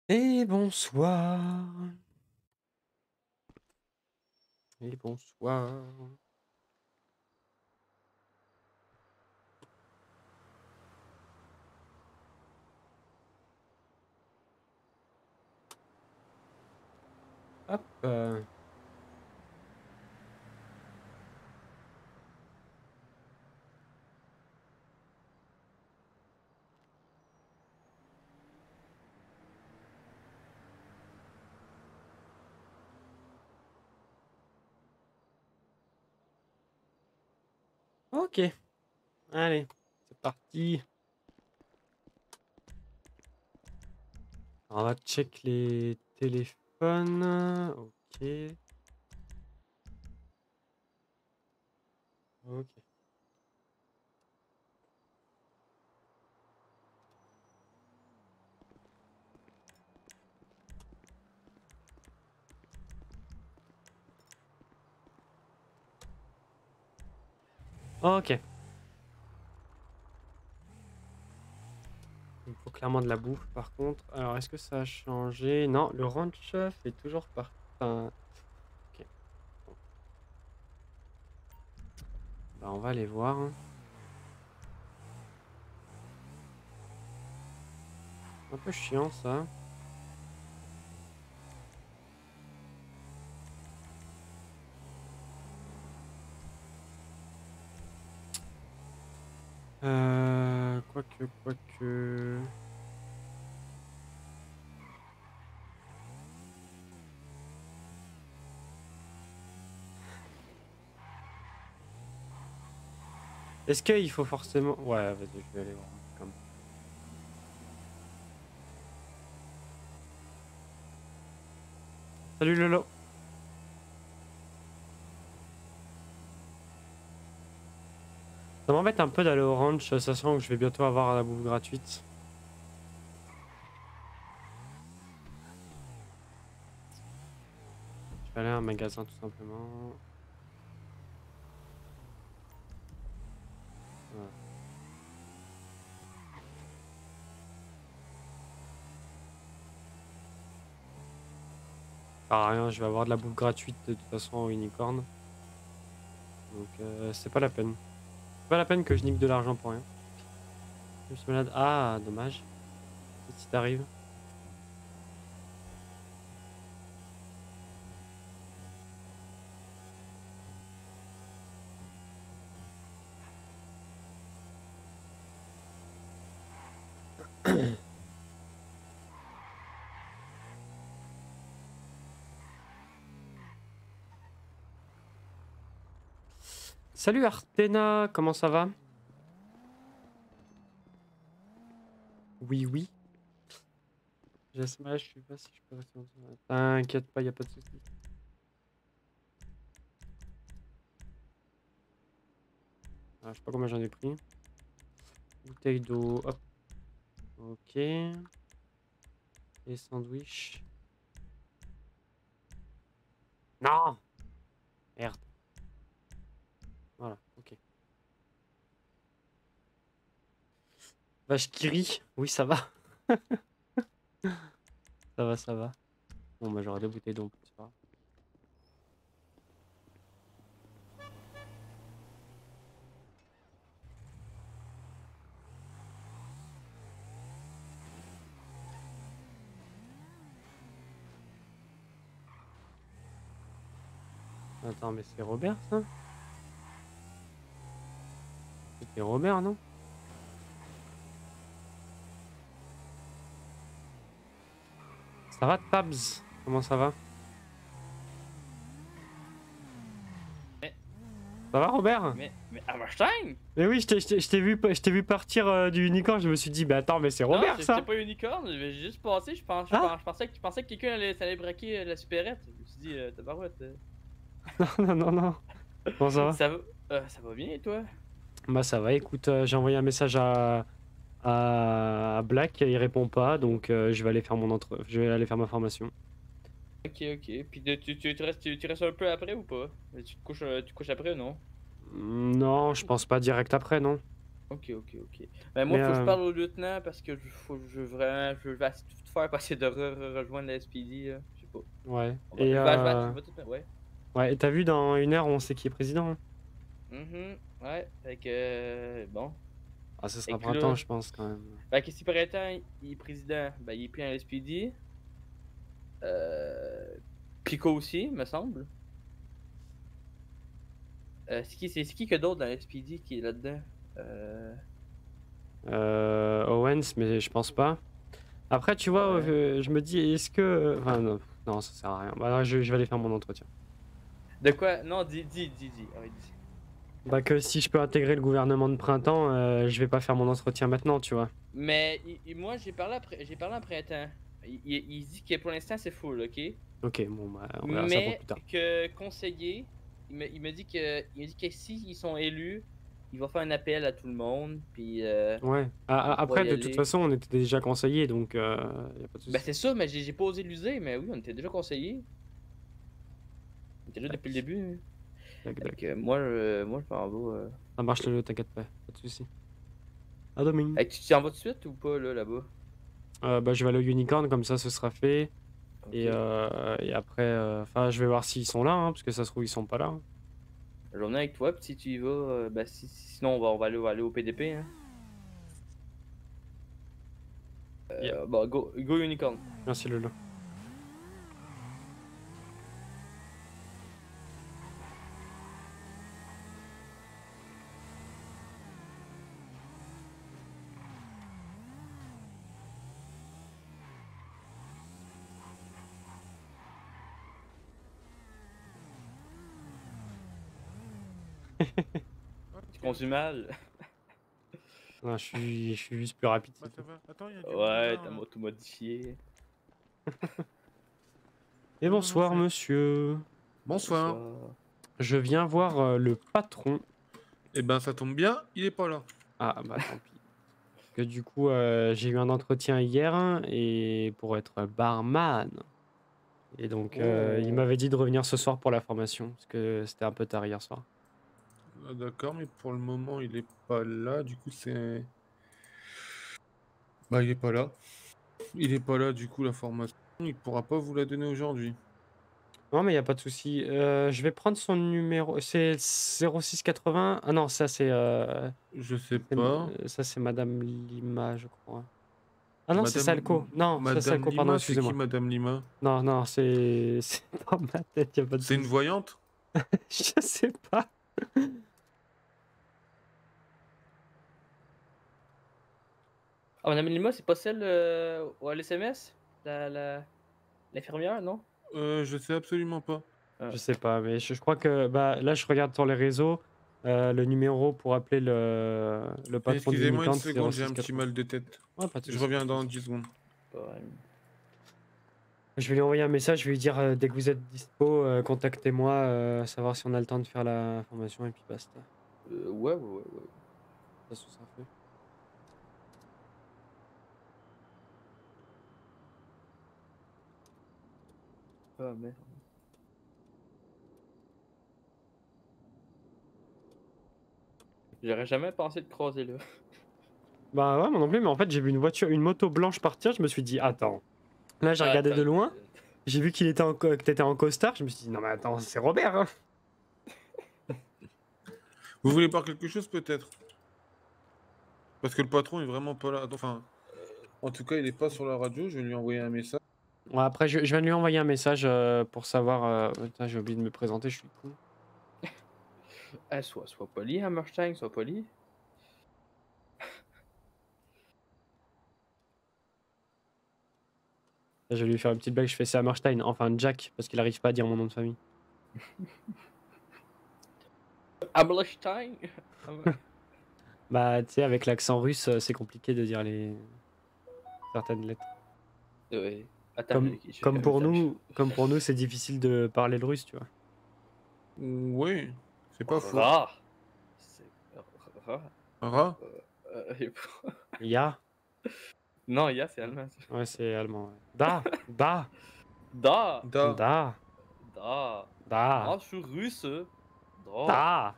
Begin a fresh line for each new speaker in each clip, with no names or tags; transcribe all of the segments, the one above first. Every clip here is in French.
Et bonsoir. Et bonsoir. Hop. Ok. Allez, c'est parti. Alors, on va check les téléphones. Ok. Ok. Ok. Il me faut clairement de la bouffe par contre. Alors, est-ce que ça a changé? Non, le ranch fait toujours partie. Enfin, ok. Bon. Bah, on va aller voir, hein. Un peu chiant ça. Quoique. Est-ce qu'il faut forcément... Ouais, vas-y, je vais aller voir. Comme... Salut Lolo. Ça m'embête un peu d'aller au ranch, sachant que je vais bientôt avoir la bouffe gratuite. Je vais aller à un magasin tout simplement. Voilà. Ah, rien, je vais avoir de la bouffe gratuite de toute façon au unicorn. Donc c'est pas la peine. C'est pas la peine que je nique de l'argent pour rien. Je suis malade. Ah, dommage. Si t'arrives. Salut Artena, comment ça va? Oui, oui. Jasmine, je sais pas si je peux rester longtemps. T'inquiète pas, y a pas de soucis. Ah, je sais pas combien j'en ai pris. Bouteille d'eau, hop. Ok. Et sandwich. Non! Merde. Voilà, ok. Vache qui rit. Oui, ça va. Ça va, ça va. Bon, bah, j'aurai 2 bouteilles d'eau en plus, c'est pas grave. Attends, mais c'est Robert, ça? C'était Robert, non? Ça va, Tabs? Comment ça va?
Mais,
Ça va, Robert?
mais Hammerstein?
Mais oui, je t'ai vu partir du unicorn, je me suis dit, bah attends, mais c'est
Non,
Robert,
c'était
ça?
pas unicorne, j'ai juste passé,
Ah?
je pensais que quelqu'un allait braquer la supérette. Je me suis dit, tabarouette.
Non, non, non, non. Comment ça va?
Ça va bien, toi?
Bah ça va, écoute, j'ai envoyé un message à Black, il répond pas, donc je vais aller faire je vais aller faire ma formation.
Ok, ok. Puis tu restes un peu après ou pas? Tu te couches après ou non?
Non, je pense pas direct après, non.
Ok. Ben moi,
Mais
faut que je parle au lieutenant parce que je vraiment, je vais tout faire pour essayer de rejoindre la SPD, là. Je sais pas.
ouais.
Je vais tout mettre, ouais.
Ouais, et t'as vu dans une heure, on sait qui est président, hein.
Ouais, fait que, bon.
Ah, ce
Fait
sera
que
printemps,
là,
je pense, quand même.
ben, que si par temps, il est président, ben, il est plus dans la SPD. Pico aussi, me semble. C'est qui que d'autre dans la SPD qui est là-dedans? Euh,
Owens, mais je pense pas. Après, tu vois,
ouais.
je me dis, est-ce que... Enfin, non, non, ça sert à rien. Bah, je vais aller faire mon entretien.
De quoi? Non, dis. Ouais, dis.
Bah, que si je peux intégrer le gouvernement de printemps, je vais pas faire mon entretien maintenant, tu vois.
Mais moi, j'ai parlé en printemps. Il dit que pour l'instant, c'est full, ok?
Ok, bon, bah, on verra ça pour
Mais
plus tard.
que conseiller, il me dit que s'ils sont élus, il va faire un appel à tout le monde, puis
Ouais.
on va
Après,
y
de toute
aller.
façon, on était déjà conseillés, donc y a pas de
Ben
souci.
c'est ça, mais j'ai pas osé l'user, mais oui, on était déjà conseillés. On était là depuis le
Tac,
début, hein.
tac,
Fait
tac.
que moi je m'en vais.
Ça marche, Lolo, t'inquiète pas de souci. À demain.
Fait que tu t'en vas tout de suite ou pas, là-bas?
Bah, je vais aller au Unicorn, comme ça, ce sera fait.
Ok.
Et après, enfin, je vais voir s'ils sont là, hein, parce que ça se trouve, ils sont pas là, hein.
Je vais venir avec toi, puis si tu y vas, ben sinon on va aller au PDP, hein.
Yeah.
Bon, go Unicorn.
Merci, Lolo.
Tu conduis mal.
Non, je suis juste plus rapide,
Bah
c'est
ça
tout.
va. Attends, il y a du monde
Ouais,
là.
t'as tout modifié.
Et
Non, non,
bonsoir,
c'est...
monsieur.
Bonsoir.
Bonsoir.
Je viens voir le patron.
Eh ben ça tombe bien, il est pas là.
Ah, bah tant pis. Parce que du coup, j'ai eu un entretien hier et pour être barman. Et donc, il
Oh.
m'avait dit de revenir ce soir pour la formation, parce que c'était un peu tard hier soir.
Ah, d'accord, mais pour le moment il est pas là, du coup c'est... Bah il est pas là. Il est pas là, du coup la formation, il pourra pas vous la donner aujourd'hui.
Non, mais il n'y a pas de souci. Je vais prendre son numéro. C'est 0680. Ah non,
Je sais pas.
ça, c'est Madame Lima, je crois. Ah non, c'est
Madame...
Salco. Non, c'est
Madame
Salco, pardon,
Lima, c'est qui
excusez-moi.
Madame Lima?
Non, non, c'est c'est dans ma tête, il n'y a pas de
C'est une
souci.
voyante?
Je sais pas.
Ah, Madame Lima, c'est pas celle à l'SMS? L'infirmière, non?
Je sais absolument pas.
Je sais pas, mais je crois que bah, là, je regarde sur les réseaux. Le numéro pour appeler le patron
Excusez-moi une
d'Unicorn, c'est
seconde, j'ai un petit
0680.
mal de tête.
Ouais, pas de
Je
souci, pas
reviens
de
dans
souci.
10 secondes.
Ouais.
Je vais lui envoyer un message, je vais lui dire dès que vous êtes dispo, contactez-moi, savoir si on a le temps de faire la formation et puis basta.
Ouais.
Ça, ce sera fait.
Ah, merde. J'aurais jamais pensé de croiser là.
Bah ouais, moi non plus, mais en fait, j'ai vu une moto blanche partir, je me suis dit, attends. Là, j'ai regardé de
Attends.
loin, j'ai vu que t'étais en costard, je me suis dit, non mais attends, c'est Robert, hein.
Vous voulez voir quelque chose peut-être? Parce que le patron est vraiment pas là. Enfin, en tout cas, il est pas sur la radio. Je vais lui envoyer un message.
Ouais, après, je viens de lui envoyer un message pour savoir. Putain, j'ai oublié de me présenter, je suis con.
Sois poli, Hammerstein, sois poli.
Je vais lui faire une petite blague, je fais c'est Hammerstein, enfin Jack, parce qu'il arrive pas à dire mon nom de famille.
Hammerstein?
Bah, tu sais, avec l'accent russe, c'est compliqué de dire certaines lettres.
Ouais. Attends, je fais
Comme
un
pour
message.
nous, c'est difficile de parler le russe, tu vois.
Oui, c'est pas faux.
Ra. C'est ra.
Ra?
Euh,
Ya,
Non, ya, c'est allemand. Ça.
ouais, c'est allemand. Ouais. Da, da,
Da.
Da.
da,
Da.
da,
Ah, je suis russe. Da.
da.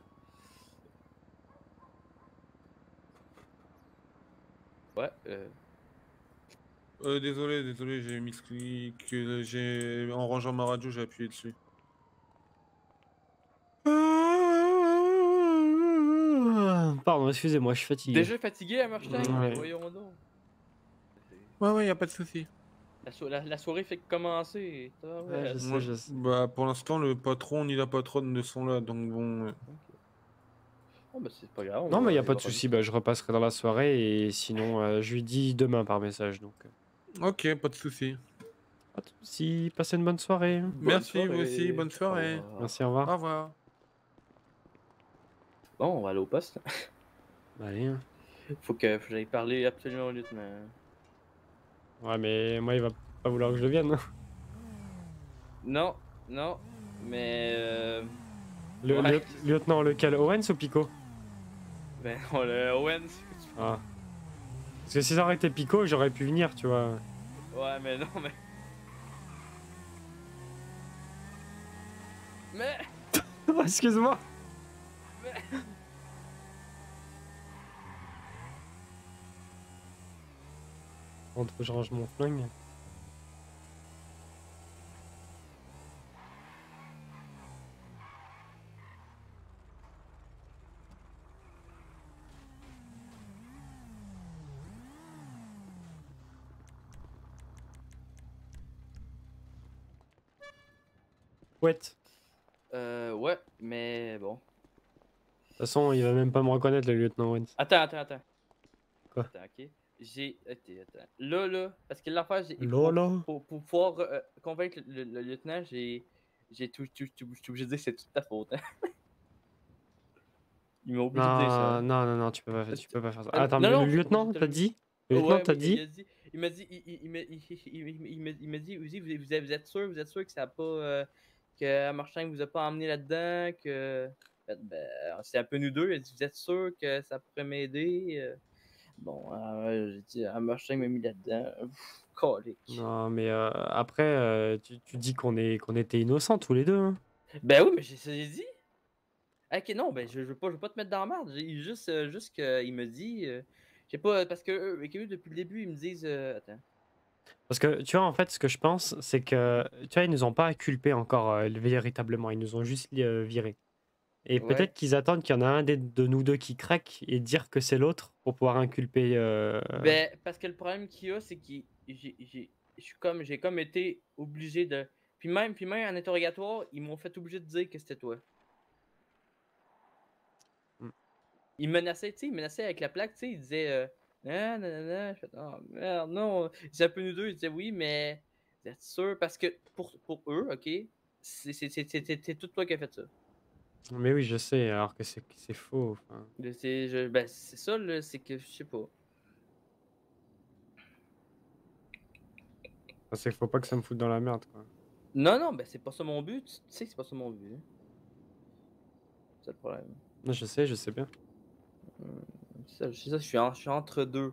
Ouais,
Désolé, j'ai misclick. En rangeant ma radio, j'ai appuyé dessus.
Pardon, excusez-moi, je suis fatigué.
déjà fatigué à Mustang, mais
Ouais.
voyons donc.
Ouais, y a pas de souci.
La soirée fait que commencer.
Ouais, je sais,
Ouais.
je sais.
Bah, pour l'instant, le patron ni la patronne ne sont là, donc bon.
Oh, bah c'est pas grave, on
Non, mais il
va,
n'y a
il
pas
va
de
revenir.
souci, bah, je repasserai dans la soirée et sinon, je lui dis demain par message. Donc,
Ok, pas de souci.
pas de souci, passez une bonne soirée.
Bonne
Merci, vous
soirée.
aussi. Bonne
Au
soirée.
revoir.
Merci, au
Au
revoir.
revoir.
Bon, on va aller au poste.
Allez. Hein.
Faut que j'aille parler absolument au lieutenant.
Ouais, mais moi, il va pas vouloir que je vienne. Hein.
Non, non, mais
Le
ouais.
lieutenant lequel? Owens ou Pico?
Ben, on le Owens.
Ah. Parce que si ça aurait été Pico, j'aurais pu venir, tu vois.
Ouais, mais non, mais. Mais.
Excuse-moi.
Mais.
Entre je range mon flingue. Ouais. De
Ouais, mais bon.
toute façon, il va même pas me reconnaître, le lieutenant Owens.
Attends.
Quoi?
Attends, ok. Attends. Là, parce que l'affaire,
Lolo.
pour pouvoir convaincre le lieutenant, j'ai tout obligé de dire que c'est toute ta faute. Hein. Il m'a obligé de dire ça.
Non, tu peux pas faire ça. Attends,
Non,
mais le
non,
lieutenant, t'as dit? Le lieutenant,
ouais,
t'as
oui, il
dit?
a dit, il m'a dit, il m'a dit, Uzi, vous êtes sûr que ça a pas, que Marchand vous a pas emmené là-dedans, que, ben, c'est un peu nous deux, il a dit, vous êtes sûr que ça pourrait m'aider? Bon, j'ai dit, Marchand m'a mis là-dedans, colique.
Non, mais après, tu dis qu'on était innocents tous les deux. Hein.
Ben oui, mais j'ai dit. Ok, non, ben je veux pas te mettre dans la merde, j'ai juste qu'il me dit, je sais pas, parce que eux, depuis le début, ils me disent, attends.
Parce que tu vois, en fait, ce que je pense, c'est que tu vois, ils nous ont pas inculpés encore véritablement. Ils nous ont juste virés. Et
Ouais.
peut-être qu'ils attendent qu'il y en a un de nous deux qui craque et dire que c'est l'autre pour pouvoir inculper.
Ben, parce que le problème qu'il y a, c'est que j'ai comme été obligé de. Puis même en interrogatoire, ils m'ont fait obligé de dire que c'était toi.
Hmm.
Ils menaçaient, tu sais, ils menaçaient avec la plaque, tu sais, ils disaient non. Je fais, oh merde, non. Ils disaient un peu nous deux, ils disaient oui, mais vous êtes sûr? Parce que pour eux, ok, c'est tout toi qui as fait ça.
Mais oui, je sais, alors que c'est faux. Enfin,
Ben, c'est ça, là, c'est que je sais pas.
c'est faut pas que ça me foute dans la merde, quoi.
Non, ben c'est pas ça mon but. Tu sais que c'est pas ça mon but. Hein. C'est le problème.
Non, je sais bien.
C'est ça, je suis entre deux.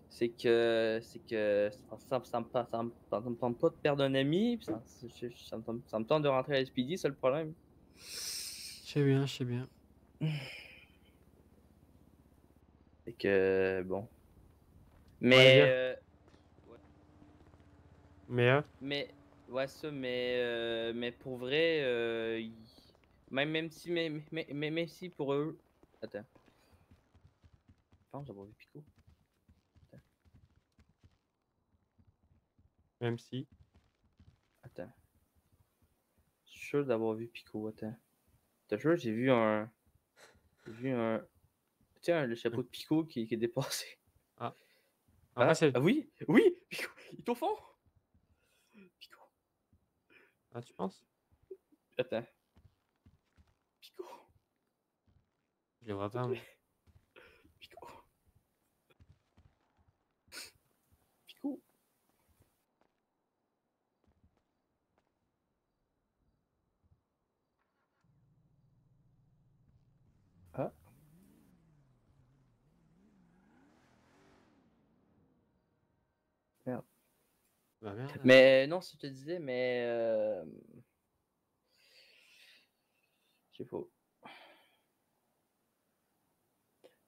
C'est que ça me tente pas de perdre un ami, puis ça me tente de rentrer à SPD, c'est le problème.
Je sais bien.
C'est que, bon.
Ouais, viens.
Ouais.
Mais
Ouais, ça, mais pour vrai, même si, même si pour eux. Attends. Je pense d'avoir vu Pico.
même si.
Attends. Je suis sûr d'avoir vu Pico, attends. T'as sûr, j'ai vu un. J'ai vu un. Tiens, le chapeau de Pico qui est dépassé.
Ah. Après, c'est.
Oui, Pico, il est au fond. Pico,
Ah, tu penses?
attends. Pico,
Je les vois
s'il
pas,
te
moi.
plaît. Pico. Pico. Ah. Merde.
Bah merde.
Mais non, si je te disais, mais. Je sais pas.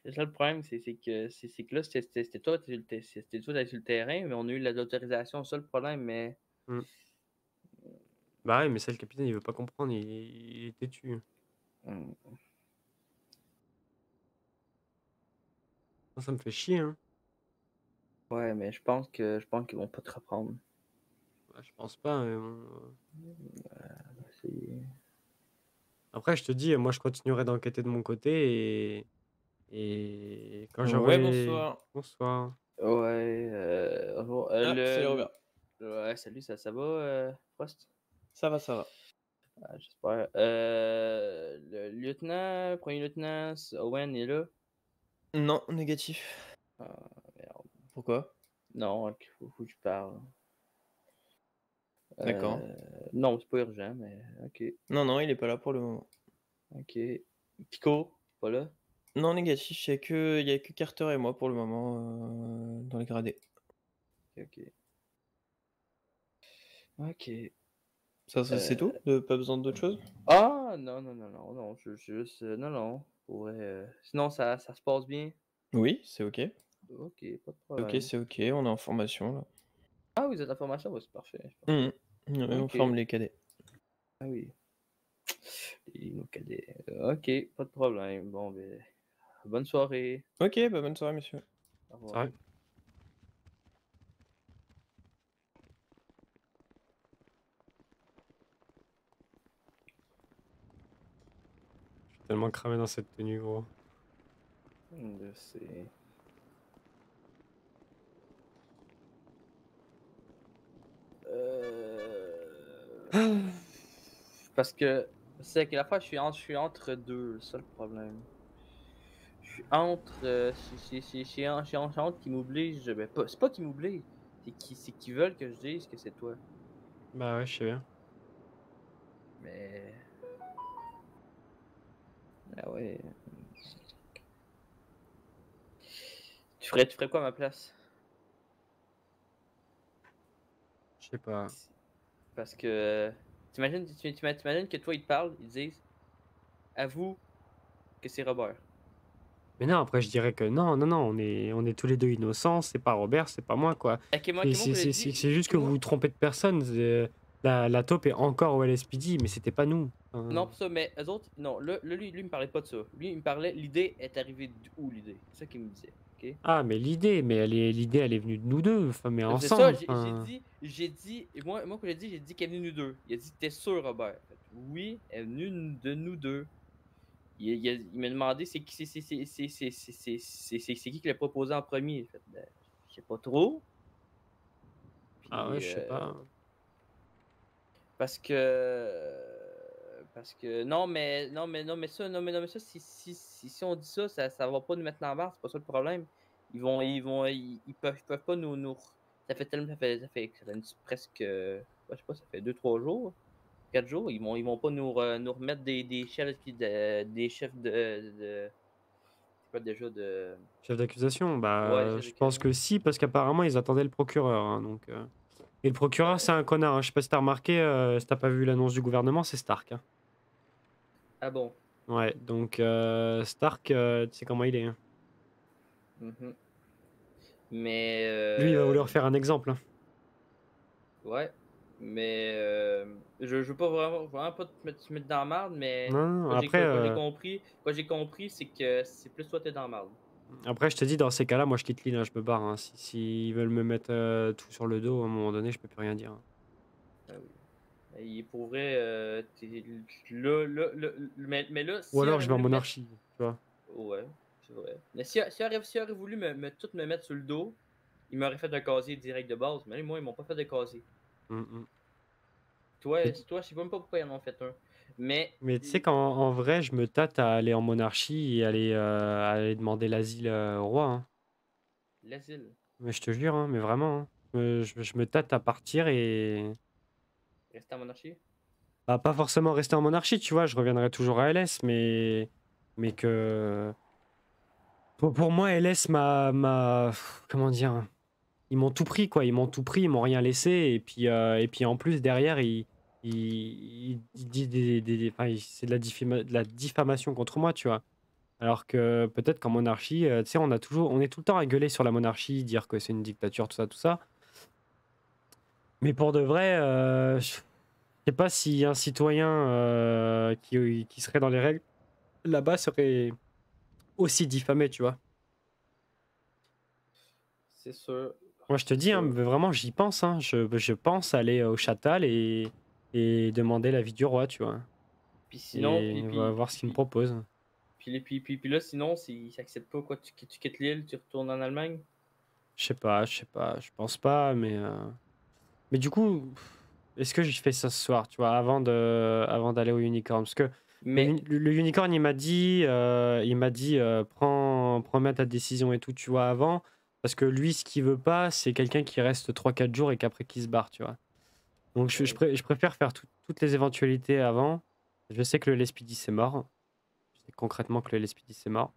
C'est ça le problème, c'est que là, c'était toi, c'était toi d'aller sur le terrain, mais on a eu l'autorisation, c'est ça le problème, mais.
Mm. Bah ouais, mais ça, le capitaine, il veut pas comprendre, il est têtu.
Hmm.
Ça me fait chier, hein.
Ouais, mais je pense qu'ils vont pas te reprendre.
Bah, je pense pas, mais bon,
C'est-
Après, je te dis, moi, je continuerai d'enquêter de mon côté et quand
Ouais,
j'aurai...
bonsoir.
Bonsoir.
Ouais,
Ah, c'est Robert.
ouais, salut, ça va, Frost?
Ça va, ça va.
Ah, j'espère. Le lieutenant, premier lieutenant, Owen est là?
Non, négatif.
Ah, merde.
Pourquoi?
Non, ok, faut que je parle.
D'accord.
Non, c'est pas urgent, mais ok,
Non, non, il est pas là pour le moment.
ok. Pico, pas là?
Non, négatif, il y a que Carter et moi pour le moment dans les gradés.
Ok. Ok.
Ça, c'est tout? Pas besoin d'autre chose?
Ah, non, je juste. Non, non. Pour vrai, sinon, ça se passe bien.
Oui, c'est ok.
Ok, pas de
Ok,
problème.
c'est ok, on est en formation là.
Ah, vous êtes en formation? Ouais, c'est parfait.
Ouais, on
Ok.
forme les cadets.
Ah oui. Nos cadets. Ok, pas de problème. Bon, ben, bonne soirée.
Ok, bah bonne soirée, monsieur.
Au
C'est
revoir.
vrai. Je suis tellement cramé dans cette tenue, gros.
C'est. Parce que c'est que la fois je suis entre deux, c'est ça le problème. Je suis entre j'ai entre qui m'oblige, ben pas c'est pas qui m'oblige, c'est qu'ils veulent que je dise que c'est toi.
Bah ouais, je sais bien.
Mais ah ouais. Tu ferais quoi à ma place?
Je sais pas.
Parce que t'imagines que toi ils te parlent, ils te disent avoue que c'est Robert.
Mais non, après, je dirais que non, on est tous les deux innocents, c'est pas Robert, c'est pas moi, quoi.
Ok, moi que j'ai
C'est juste
dit
que vous vous trompez de personne. La taupe est encore au LSPD, mais c'était pas nous.
non, pour ça, mais eux autres, non, lui, il me parlait pas de ça. Lui, il me parlait, l'idée est arrivée d'où l'idée? C'est ça qu'il me disait, ok?
Ah, mais l'idée, elle est venue de nous deux, enfin, mais
C'est ça,
ensemble.
j'ai dit, et moi, quand j'ai dit qu'elle est venue nous deux. Il a dit, t'es sûr, Robert? Fait, oui, elle est venue de nous deux. Il m'a demandé, c'est qui qui l'a proposé en premier? Fait, ben, je sais pas trop.
Ah ouais,
Puis,
je sais pas.
parce que non mais ça si on dit ça, ça va pas nous mettre en barre, c'est pas ça le problème. Ils peuvent pas nous ça fait tellement ça fait presque je sais pas, ça fait 2 3 jours, 4 jours, ils vont pas nous remettre des chefs des chefs de c'est quoi déjà de
Chef d'accusation, bah,
ouais, des chefs
je pense
d'accusation.
que si, parce qu'apparemment, ils attendaient le procureur, hein, donc... Et le procureur, c'est un connard, hein. Je sais pas si t'as remarqué, si t'as pas vu l'annonce du gouvernement, c'est Stark, hein.
Ah bon.
Ouais, donc Stark, tu sais comment il est, hein.
Mhm. Mais
Lui, il va vouloir faire un exemple, hein.
ouais, mais je veux pas vraiment pas te mettre dans la merde, mais
Non, non, après,
quoi j'ai compris, c'est que c'est plus toi t'es dans la merde.
après, je te dis, dans ces cas-là, moi, je quitte l'île, hein, je me barre, hein. Si, ils veulent me mettre tout sur le dos, à un moment donné, je peux plus rien dire, hein.
Ah oui. Il pourrait mais là,
Ou
s'il
alors,
aurait
je vais en
voulu me mettre.
monarchie, tu vois.
Ouais, c'est vrai. Mais s'il aurait voulu tout me mettre sur le dos, il m'aurait fait un casier direct de base. Mais moi, ils m'ont pas fait de casier.
Mm, mm.
Toi,
Mais,
je sais même pas pourquoi ils en ont fait un. Mais
mais tu sais qu'en vrai, je me tâte à aller en monarchie et à aller demander l'asile au roi, hein.
l'asile,
Mais je te jure, hein, mais vraiment, hein. Je me tâte à partir et...
rester en monarchie.
Bah, pas forcément rester en monarchie, tu vois, je reviendrai toujours à LS, mais que... Pour moi, LS comment dire? Ils m'ont tout pris, quoi. Ils m'ont tout pris, ils m'ont rien laissé. Et puis en plus, derrière, ils disent enfin, c'est de la diffamation contre moi, tu vois. Alors que peut-être qu'en monarchie, tu sais, on est tout le temps à gueuler sur la monarchie, dire que c'est une dictature, tout ça, tout ça. Mais pour de vrai, je sais pas si un citoyen qui serait dans les règles là-bas serait aussi diffamé, tu vois.
C'est sûr.
Moi, je te
C'est
dis, hein,
sûr.
vraiment, j'y pense. Hein. Je pense aller au Châtal et demander l'avis du roi, tu vois.
Puis sinon,
Et on va voir ce qu'il me propose.
puis là, sinon, s'ils s'acceptent pas, quoi, tu quittes l'île, tu retournes en Allemagne?
Je sais pas, je pense pas, mais du coup, est-ce que je fais ça ce soir, tu vois, avant d'aller au Unicorn? Parce que
Mais,
le Unicorn, il m'a dit, prends bien ta décision et tout, tu vois, avant. Parce que lui, ce qu'il veut pas, c'est quelqu'un qui reste 3 4 jours et qu'après qui se barre, tu vois. Donc je préfère faire toutes les éventualités avant. Je sais que le Lespidi c'est mort. Je sais concrètement que le Lespidi c'est mort.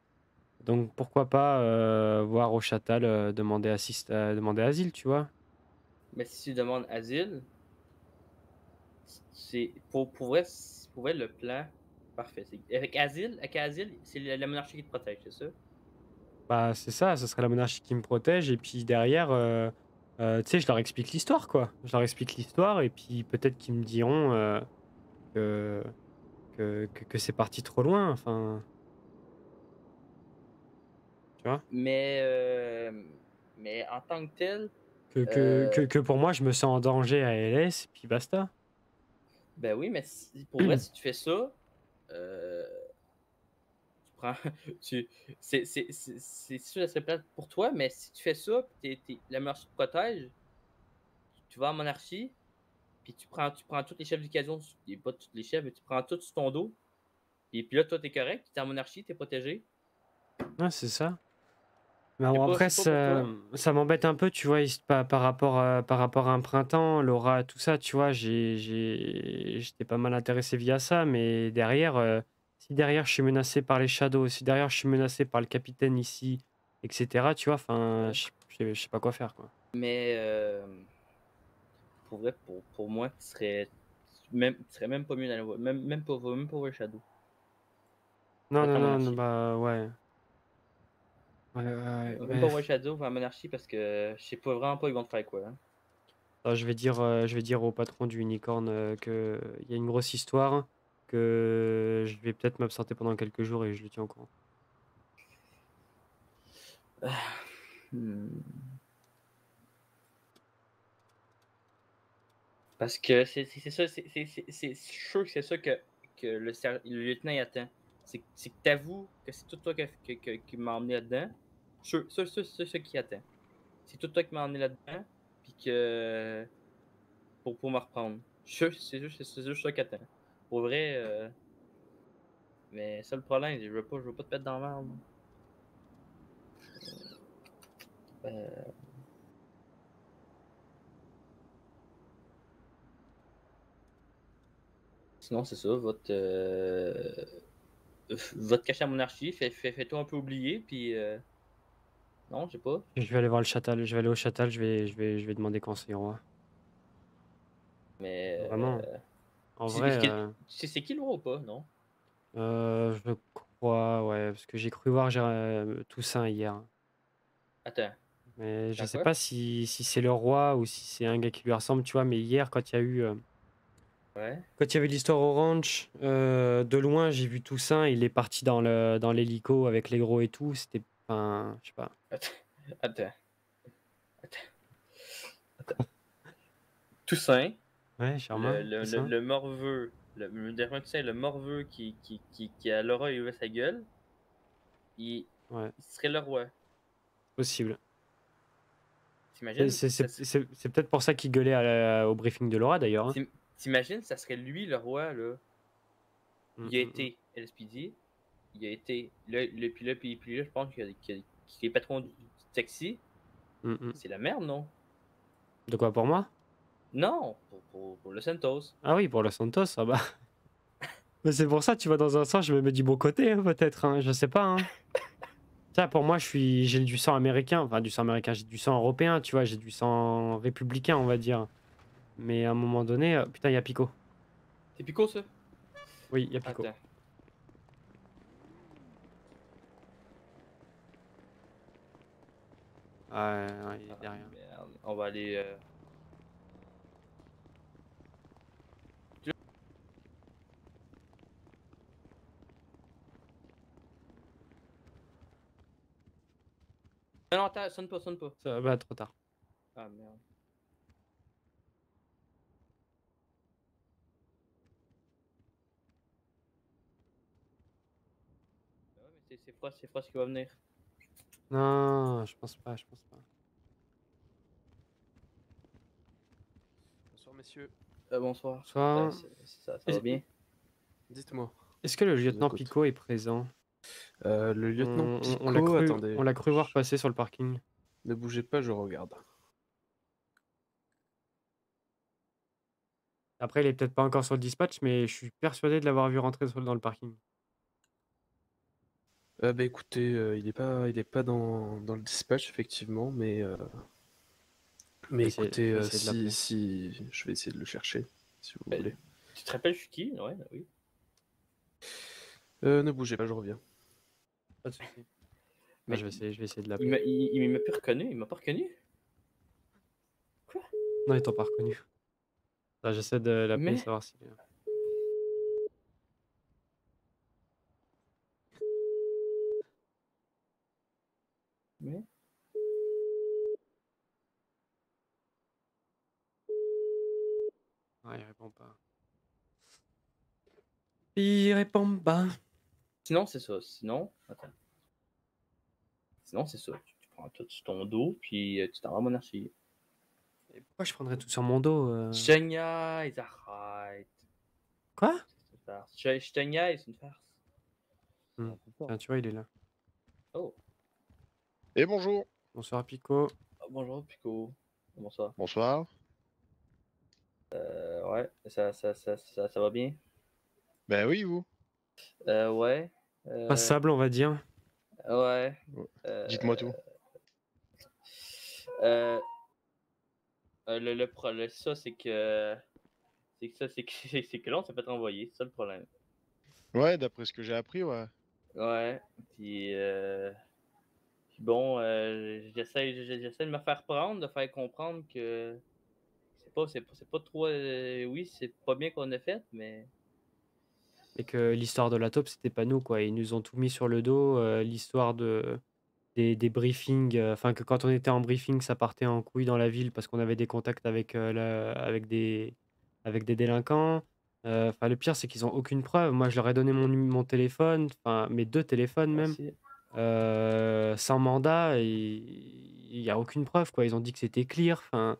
Donc pourquoi pas voir au Châtal demander asile, tu vois.
mais si tu demandes asile, c'est pour vrai, le plan parfait. Avec asile, c'est la monarchie qui te protège, c'est ça?
Bah c'est ça, ce serait la monarchie qui me protège. Et puis derrière, tu sais, je leur explique l'histoire, quoi. Je leur explique l'histoire et puis peut-être qu'ils me diront que, que c'est parti trop loin. Enfin, tu vois.
Mais en tant que tel,
Que pour moi, je me sens en danger à LS et puis basta.
ben oui, mais pour vrai, si tu fais ça, euh, tu prends. C'est sûr, ça serait plate pour toi, mais si tu fais ça, puis la monarchie te protège, tu vas en monarchie, puis tu prends tous les chefs d'occasion, et pas tous les chefs, mais tu prends tout sur ton dos, et puis là, toi, t'es correct, t'es en monarchie, t'es protégé.
Ouais, c'est ça. Mais bon, après,
C'est pas pour toi.
ça m'embête un peu, tu vois, par rapport à un printemps, Laura, tout ça, tu vois, j'étais pas mal intéressé via ça, mais derrière, si derrière je suis menacé par les Shadows, si derrière je suis menacé par le capitaine ici, etc., tu vois, enfin,
Ouais.
je sais pas quoi faire, quoi.
Mais pour vrai, pour moi, tu serais même pas mieux dans la même pas voir Shadow.
Non,
Va
non,
en
non, non,
monarchie.
bah ouais. Ouais, ouais, ouais,
Même
mais
pas voir Shadow, va en monarchie parce que je sais pas vraiment pas ils vont te faire quoi. Hein.
je vais dire au patron du Unicorn que il y a une grosse histoire, que je vais peut-être m'absenter pendant quelques jours et je le tiens au courant.
Hmm. Parce que c'est ça, c'est sûr que c'est ça que le lieutenant il attend. C'est que t'avoues que c'est tout toi qui m'a emmené là-dedans. C'est ça qu'il attend. C'est tout toi qui m'a emmené là-dedans, puis que pour me reprendre. C'est juste ça qu'il attend. Pour vrai, mais ça le problème, je veux pas te mettre dans la merde. Euh, Sinon, c'est ça, va te cacher à la monarchie, fais-toi un peu oublier, puis non, je sais pas.
Je vais aller voir le Châtal, je vais aller au Châtal, je vais demander conseil au roi.
Mais
Vraiment. En
tu
vrai,
c'est qui le roi ou pas, non?
je crois, ouais, parce que j'ai cru voir Toussaint hier.
Attends,
Mais je
attends
sais
quoi?
pas si c'est le roi ou si c'est un gars qui lui ressemble, tu vois. Mais hier,
Ouais.
quand il y avait l'histoire au ranch, de loin, j'ai vu Toussaint. Il est parti dans l'hélico avec les gros et tout. C'était, enfin, je sais pas.
Attends, attends, attends. Toussaint,
Ouais, Charmin, Toussaint.
le morveux, dernier Toussaint, le morveux qui a l'aura et ouvert sa gueule, il,
Ouais,
il serait le roi.
possible.
T'imagines?
C'est peut-être pour ça qu'il gueulait au briefing de Laura d'ailleurs. Hein.
T'imagines, ça serait lui le roi, là.
Mm,
Il a
mm, mm.
été LSPD, il a été. Puis là, je pense qu'il est patron du taxi.
Mm, mm.
C'est la merde, non?
De quoi pour moi?
Non, pour le Santos.
Ah oui, pour le Santos, ah bah. Mais c'est pour ça, tu vois, dans un sens, je me mets du bon côté, hein, peut-être, hein, je sais pas. Hein. Ça, pour moi, j'ai du sang américain, enfin du sang américain, j'ai du sang européen, tu vois, j'ai du sang républicain, on va dire. Mais à un moment donné, putain, il y a Pico.
C'est Pico, ça?
Oui, il y a Pico.
Attends.
Ouais, il est
Ah,
derrière.
merde. On va aller. Non, non, attends, sonne pas, sonne pas.
Ça va trop tard.
Ah merde. Ah ouais, mais c'est Frost qui va venir.
Non, je pense pas, je pense pas.
Bonsoir messieurs,
Bonsoir.
Soit.
Ça va bien?
dites-moi.
Est-ce que le
Je vous
lieutenant
écoute.
Picot est présent?
Le lieutenant
On l'a
Picot,
cru,
attendez,
on l'a cru voir passer sur le parking.
ne bougez pas, je regarde.
Après, il est peut-être pas encore sur le dispatch, mais je suis persuadé de l'avoir vu rentrer dans le parking.
Bah écoutez, il est pas dans le dispatch effectivement, mais écoutez,
je vais essayer de l'appeler.
si je vais essayer de le chercher, si vous
Ben,
voulez.
Tu te rappelles, je suis qui? Ouais, ben oui.
Ne bougez pas, je reviens.
Pas de souci.
Mais
je vais essayer de
Il
l'appeler.
m'a plus reconnu, il m'a pas reconnu.
Non, ils t'ont pas reconnu. Là, j'essaie de l'appeler,
Mais-
savoir s'il est là.
Mais
Ouais, il répond pas. Il répond pas.
sinon, c'est ça. Sinon, attends. Sinon, c'est ça. Tu prends tout sur ton dos, puis tu t'en vas à mon archive.
Et pourquoi je prendrais tout sur mon dos
Je te niaise, arrête.
Quoi?
C'est une farce. Je te niaise, c'est une farce.
Tiens, tu vois, il est là.
Oh,
Et bonjour.
Bonsoir, Pico.
bonjour, Pico. Bonsoir.
Bonsoir.
Ouais, ça va bien?
Ben oui, vous.
Ouais.
Passable, on va dire.
Ouais.
Dites-moi tout.
Ça, c'est que. C'est que là, on s'est fait renvoyer. C'est ça le problème.
Ouais, d'après ce que j'ai appris, ouais.
Ouais. Puis bon, j'essaie de me faire prendre, de faire comprendre que c'est pas trop. Oui, c'est pas bien qu'on a fait, mais.
Et que l'histoire de la taupe, c'était pas nous, quoi. Ils nous ont tout mis sur le dos. L'histoire des briefings. Enfin, que quand on était en briefing, ça partait en couille dans la ville parce qu'on avait des contacts avec des délinquants. Enfin, le pire, c'est qu'ils ont aucune preuve. Moi, je leur ai donné mon téléphone, enfin, mes 2 téléphones même,
Merci.
sans mandat, et il y a aucune preuve, quoi. Ils ont dit que c'était clear. Enfin,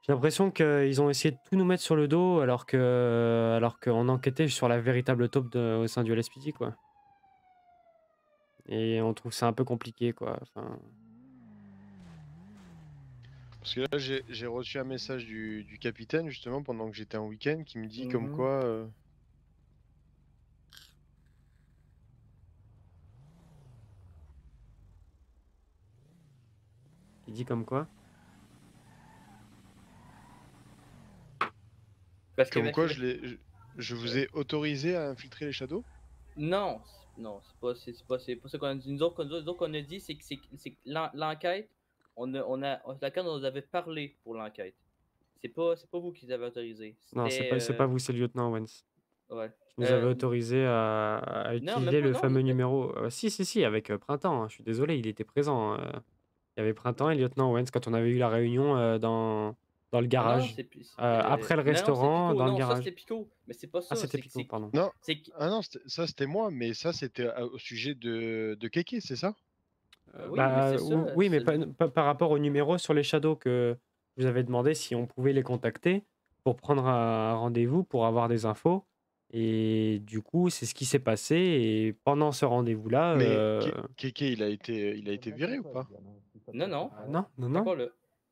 j'ai l'impression qu'ils ont essayé de tout nous mettre sur le dos alors qu'on enquêtait sur la véritable taupe au sein du LSPD, quoi. Et on trouve ça un peu compliqué, quoi. Enfin,
Parce que là, j'ai reçu un message du capitaine, justement, pendant que j'étais en week-end, qui me dit comme
Mhm.
quoi...
il dit comme quoi?
Parce que
Comme quoi, je vous ai autorisé à infiltrer les Shadows?
Non, c'est pas ça qu'on a dit. Nous autres, qu'on a dit, c'est que l'enquête, l'enquête, on nous avait parlé pour l'enquête. C'est pas vous qui les avez autorisés.
Non, c'est pas vous, c'est le lieutenant Owens.
Ouais.
Qui nous avait autorisé à
Non, même
utiliser
pas,
le
non,
fameux
mais-
numéro. Si, avec Printemps, hein. Je suis désolé, il était présent. Il y avait Printemps et le lieutenant Owens quand on avait eu la réunion dans le
Ah non,
garage. Après le
non, c'est
restaurant,
Pico.
dans le
Non, ça
garage.
c'était Pico. Mais c'est pas ça.
Ah, c'était
c'est-
Pico,
c'est-
pardon.
Non,
C'est que-
ah non, ça c'était moi, mais ça c'était au sujet de Keke, c'est ça?
Oui, mais c'est ça.
Oui, mais
c'est-
pas par rapport au numéro sur les Shadows que je vous avais demandé si on pouvait les contacter pour prendre un rendez-vous, pour avoir des infos. Et du coup, c'est ce qui s'est passé. Et pendant ce rendez-vous-là,
Mais Keke, il a été viré ou pas?
Non, non.
non, non,
C'est
non.
encore là.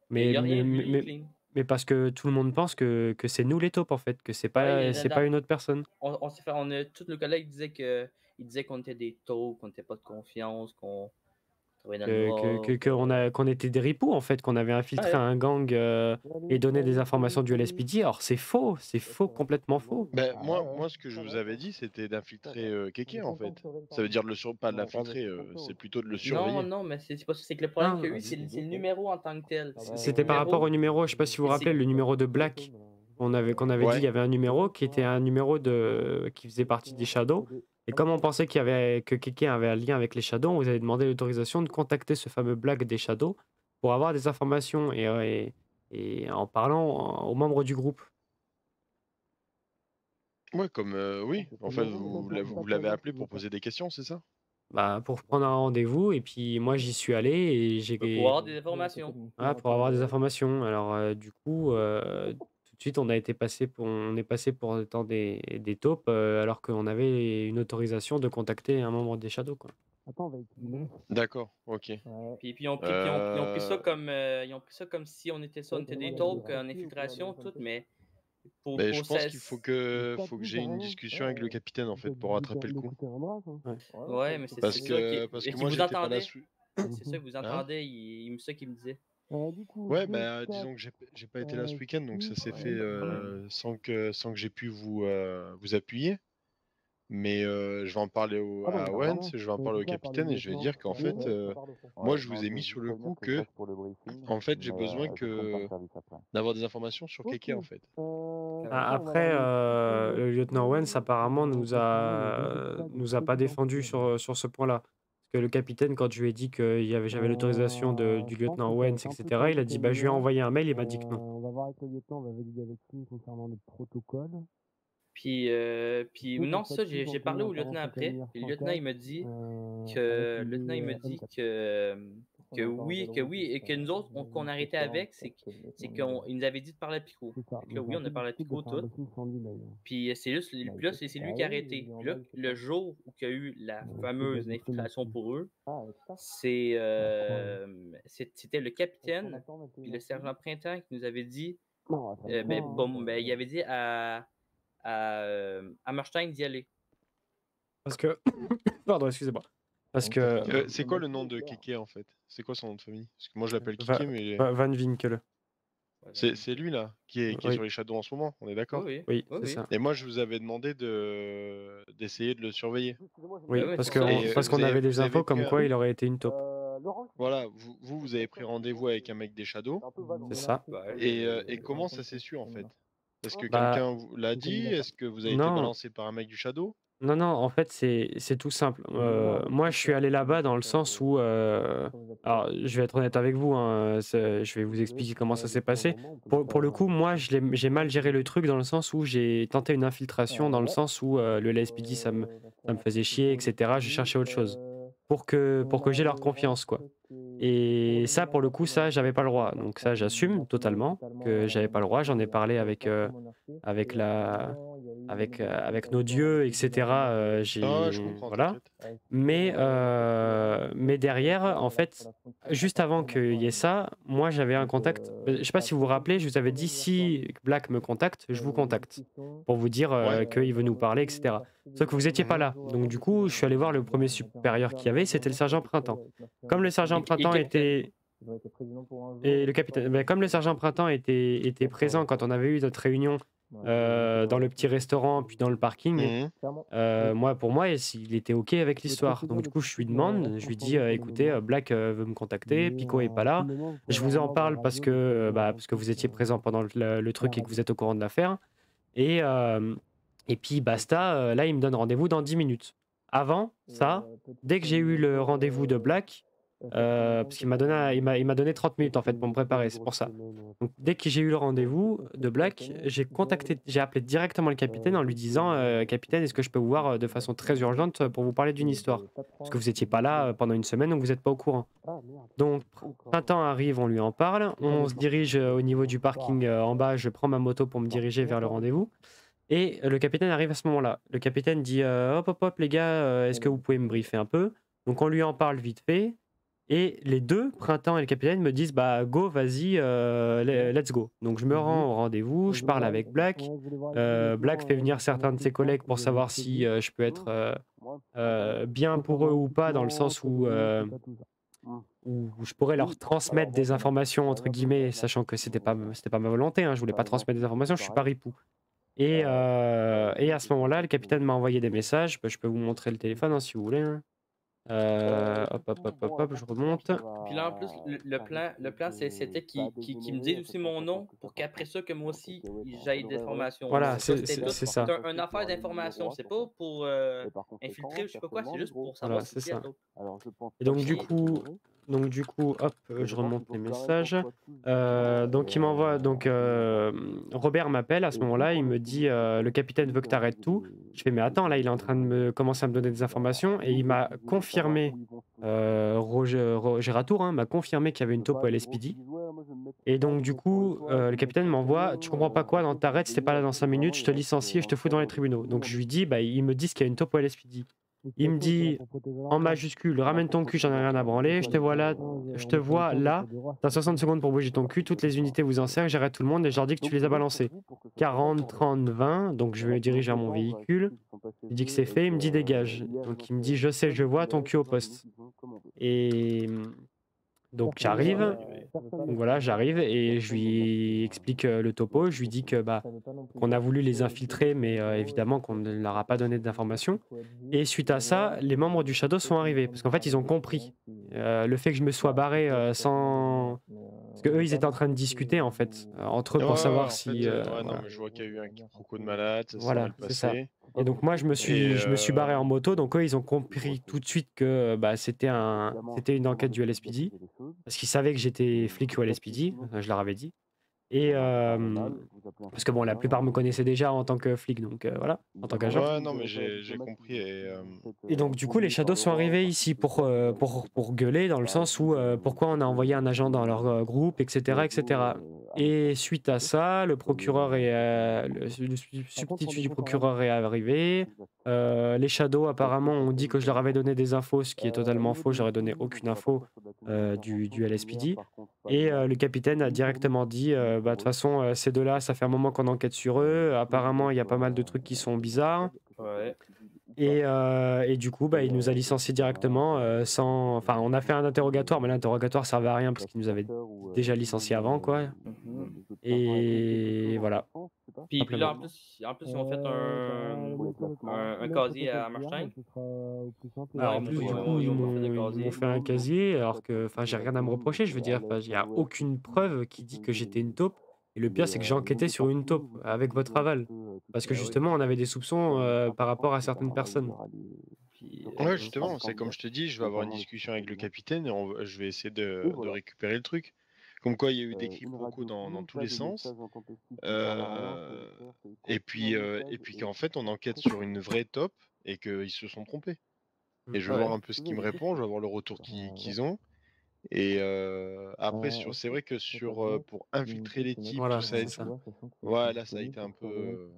Mais,
y a rien,
mais,
lui, il est
mais,
clean.
mais parce que tout le monde pense que c'est nous les taupes, en fait, que c'est pas,
Ouais,
c'est pas une autre personne.
on s'est fait, tous nos collègues disaient qu'on était des taupes, qu'on n'était pas de confiance, qu'on travailler dans le
qu'on était des ripoux, en fait, qu'on avait infiltré
Ouais.
un gang et donné des informations du LSPD. Alors, c'est faux, complètement faux.
Ben, moi, ce que je vous avais dit, c'était d'infiltrer Keke, en fait. Ça veut dire pas de l'infiltrer, c'est plutôt de le
Non,
surveiller.
non, mais c'est pas ça. C'est que le problème
Non,
qu'il y a eu, c'est le numéro en tant que tel. C'est que
C'était
le
par rapport au
numéro,
numéro, je sais pas si vous vous
et
rappelez,
c'est
le numéro de Black. qu'on avait dit, il y
Ouais.
avait un numéro qui était un numéro qui faisait partie des Shadows. Et comme on pensait que Keke avait un lien avec les Shadows, on vous avait demandé l'autorisation de contacter ce fameux Black des Shadows pour avoir des informations et en parlant aux membres du groupe.
Ouais, oui. En fait, vous l'avez appelé pour poser des questions, c'est ça?
Bah, pour prendre un rendez-vous, et puis moi j'y suis allé et
pour avoir des informations.
pour avoir des informations. Alors du coup, tout de suite on est passé pour le temps des taupes alors qu'on avait une autorisation de contacter un membre des Shadows, quoi.
D'accord, ok.
Puis ils ont pris ça comme si on était des taupes en infiltration, tout, mais
Mais je pense qu'il faut que j'ai une discussion avec le capitaine, en fait, pour rattraper le coup.
Ouais, mais c'est
Parce
ça
que moi, j'étais pas là.
C'est ça que vous
Hein?
entendez, c'est ça qu'il me disait.
Ouais, bah disons que j'ai pas été là ce week-end, donc ça s'est fait sans que j'ai pu vous appuyer. Mais je vais en parler à Wentz, je vais en parler au capitaine et je vais dire qu'en fait, moi je vous ai mis sur le coup que, en fait, j'ai besoin d'avoir des informations sur Keke, en fait.
Après, le lieutenant Wens apparemment nous a pas défendu sur ce point-là. Parce que le capitaine, quand je lui ai dit que j'avais l'autorisation du lieutenant Wens, etc., il a dit, bah, je lui ai envoyé un mail, il m'a dit que non.
On va voir avec le lieutenant, on va valider avec lui concernant le protocole.
Puis non, ça, j'ai parlé au lieutenant après. Puis le lieutenant, il me dit que oui, et que nous autres, qu'on arrêtait avec, c'est qu'il nous avait dit de parler à Pico. Fait que là, oui, on a parlé à Pico tout. Puis c'est lui qui a arrêté. Puis là, le jour où il y a eu la fameuse infiltration pour eux, c'était le capitaine puis le sergent Printemps qui nous avait dit, il avait dit à Hammerstein d'y aller.
Parce que... Pardon, excusez-moi. Parce que...
c'est quoi le nom de Keke, en fait? C'est quoi son nom de famille? Parce que moi, je l'appelle
Va-
Keke, mais...
Van Winkle.
C'est lui, là, qui est
Oui.
sur les Shadows en ce moment, on est d'accord?
Oui, c'est ça.
Et moi, je vous avais demandé d'essayer de le surveiller.
Oui,
Ouais,
parce
c'est ça.
qu'on avait des
vous avez
infos comme
pris
quoi il aurait été une taupe.
Voilà, vous avez pris rendez-vous avec un mec des Shadows.
C'est ça.
Et comment ça s'est su, en fait? Est-ce que
Bah,
quelqu'un vous l'a dit? Est-ce que vous avez été
non.
balancé par un mec du Shadow?
Non, en fait, c'est tout simple. Moi, je suis allé là-bas dans le sens où... alors, je vais être honnête avec vous, hein, je vais vous expliquer comment ça s'est passé. Pour le coup, moi, j'ai mal géré le truc dans le sens où j'ai tenté une infiltration, dans le sens où le LSPD, ça me faisait chier, etc. Je cherchais autre chose. Pour que j'ai leur confiance, quoi. Et ça, pour le coup, ça, j'avais pas le droit. Donc ça, j'assume totalement que j'avais pas le droit. J'en ai parlé avec nos dieux, etc.
Je comprends,
Voilà.
t'inquiète.
Mais derrière, en fait, juste avant qu'il y ait ça, moi j'avais un contact. Je sais pas si vous vous rappelez, je vous avais dit si Black me contacte, je vous contacte pour vous dire
Ouais.
qu'il veut nous parler, etc. Sauf que vous étiez pas là. Donc du coup, je suis allé voir le premier supérieur qu'il y avait, c'était le sergent Printemps. Comme le sergent Printemps était et le capitaine, comme le sergent Printemps était présent quand on avait eu notre réunion dans le petit restaurant puis dans le parking.
Mhm.
Pour moi, il était OK avec l'histoire. Donc, du coup, je lui demande, je lui dis écoutez, Black veut me contacter, Pico est pas là. Je vous en parle parce que vous étiez présent pendant le truc et que vous êtes au courant de l'affaire. Et puis, basta, là, il me donne rendez-vous dans 10 minutes. Avant ça, dès que j'ai eu le rendez-vous de Black, parce qu'il m'a donné 30 minutes en fait pour me préparer, c'est pour ça. Donc, dès que j'ai eu le rendez-vous de Black, j'ai appelé directement le capitaine en lui disant capitaine, est-ce que je peux vous voir de façon très urgente pour vous parler d'une histoire? Parce que vous n'étiez pas là pendant une semaine, donc vous n'êtes pas au courant. Donc, Printemps arrive, on lui en parle, on se dirige au niveau du parking en bas, je prends ma moto pour me diriger vers le rendez-vous. Et le capitaine arrive à ce moment-là. Le capitaine dit hop les gars, est-ce que vous pouvez me briefer un peu? Donc on lui en parle vite fait. Et les deux, Printemps et le capitaine, me disent bah go, vas-y, let's go. Donc je me rends au rendez-vous, je parle avec Black. Black fait venir certains de ses collègues pour savoir si je peux être bien pour eux ou pas, dans le sens où où je pourrais leur transmettre des informations, entre guillemets, sachant que c'était pas ma volonté, hein, je voulais pas transmettre des informations, je suis pas ripou. Et à ce moment-là, le capitaine m'a envoyé des messages, bah, je peux vous montrer le téléphone hein, si vous voulez. Hein. Hop, je remonte.
Puis là, en plus, le plan c'était qu'il me dise aussi mon nom pour qu'après ça, que moi aussi, j'aille des informations.
Voilà,
C'était
c'est
tout.
ça.
C'est un affaire d'information. C'est pas pour infiltrer ou je sais pas quoi, c'est juste pour savoir
Voilà, c'est
qui est
ça.
l'autre.
Et donc du coup, hop, je remonte les messages. Donc il m'envoie, donc Robert m'appelle à ce moment-là, il me dit le capitaine veut que tu arrêtes tout. Je fais mais attends, là il est en train de me commencer à me donner des informations et il m'a confirmé, Roger Ratour hein, m'a confirmé qu'il y avait une taupe au LSPD. Et donc du coup, le capitaine m'envoie, tu comprends pas quoi, non t'arrêtes, si t'es pas là dans 5 minutes, je te licencie et je te fous dans les tribunaux. Donc je lui dis, bah ils me disent qu'il y a une taupe au LSPD. Il me dit en majuscule, ramène ton cul, j'en ai rien à branler, je te vois là, t'as 60 secondes pour bouger ton cul, toutes les unités vous encerclent, j'arrête tout le monde et je leur dis que tu les as balancés. 40, 30, 20, donc je me dirige vers mon véhicule, il dit que c'est fait, il me dit dégage. Donc il me dit je sais, je vois ton cul au poste. Et donc j'arrive, donc voilà, j'arrive et je lui explique le topo, je lui dis que qu'on a voulu les infiltrer, mais évidemment qu'on ne leur a pas donné d'informations. Et suite à ça, les membres du Shadow sont arrivés, parce qu'en fait ils ont compris le fait que je me sois barré sans... Parce qu'eux ils étaient en train de discuter en fait, entre eux pour savoir si...
non, mais je vois qu'il y a eu un quiproquo de malade, ça s'est
Voilà,
mal
c'est ça.
passé.
Et donc moi je me suis barré en moto, donc eux ils ont compris tout de suite que c'était une enquête du LSPD, parce qu'ils savaient que j'étais flic au LSPD, je leur avais dit. Et parce que bon, la plupart me connaissaient déjà en tant que flic, donc voilà, en tant qu'agent.
Ouais, non, mais j'ai compris.
Et donc du coup, les Shadows sont arrivés ici pour gueuler, dans le sens où pourquoi on a envoyé un agent dans leur groupe, etc., etc. Et suite à ça, le procureur le substitut du procureur est arrivé. Les Shadows apparemment ont dit que je leur avais donné des infos, ce qui est totalement faux. J'aurais donné aucune info du LSPD. Et le capitaine a directement dit de toute façon, ces deux-là, ça fait un moment qu'on enquête sur eux. Apparemment, il y a pas mal de trucs qui sont bizarres.
Ouais.
Et du coup, il nous a licenciés directement sans... Enfin, on a fait un interrogatoire, mais l'interrogatoire servait à rien parce qu'il nous avait déjà licenciés avant, quoi. Et voilà.
Puis là, en plus, ils ont fait un casier à Marstein.
Alors, en plus, du coup, ils m'ont fait un casier, alors que j'ai rien à me reprocher. Je veux dire, il n'y a aucune preuve qui dit que j'étais une taupe. Et le pire, c'est que j'ai enquêté sur une taupe avec votre aval. Parce que justement, on avait des soupçons par rapport à certaines personnes.
Ouais, justement, c'est comme je te dis, je vais avoir une discussion avec le capitaine et je vais essayer de récupérer le truc. Comme quoi, il y a eu des quiproquos dans tous les sens. Et puis qu'en fait, on enquête sur une vraie taupe et qu'ils se sont trompés. Et je vais voir un peu ce qu'ils me répondent, je vais voir le retour qu'ils ont. Et après, c'est vrai que pour infiltrer les types,
Voilà,
tout ça et
c'est
tout, ouais, là, ça a été un peu...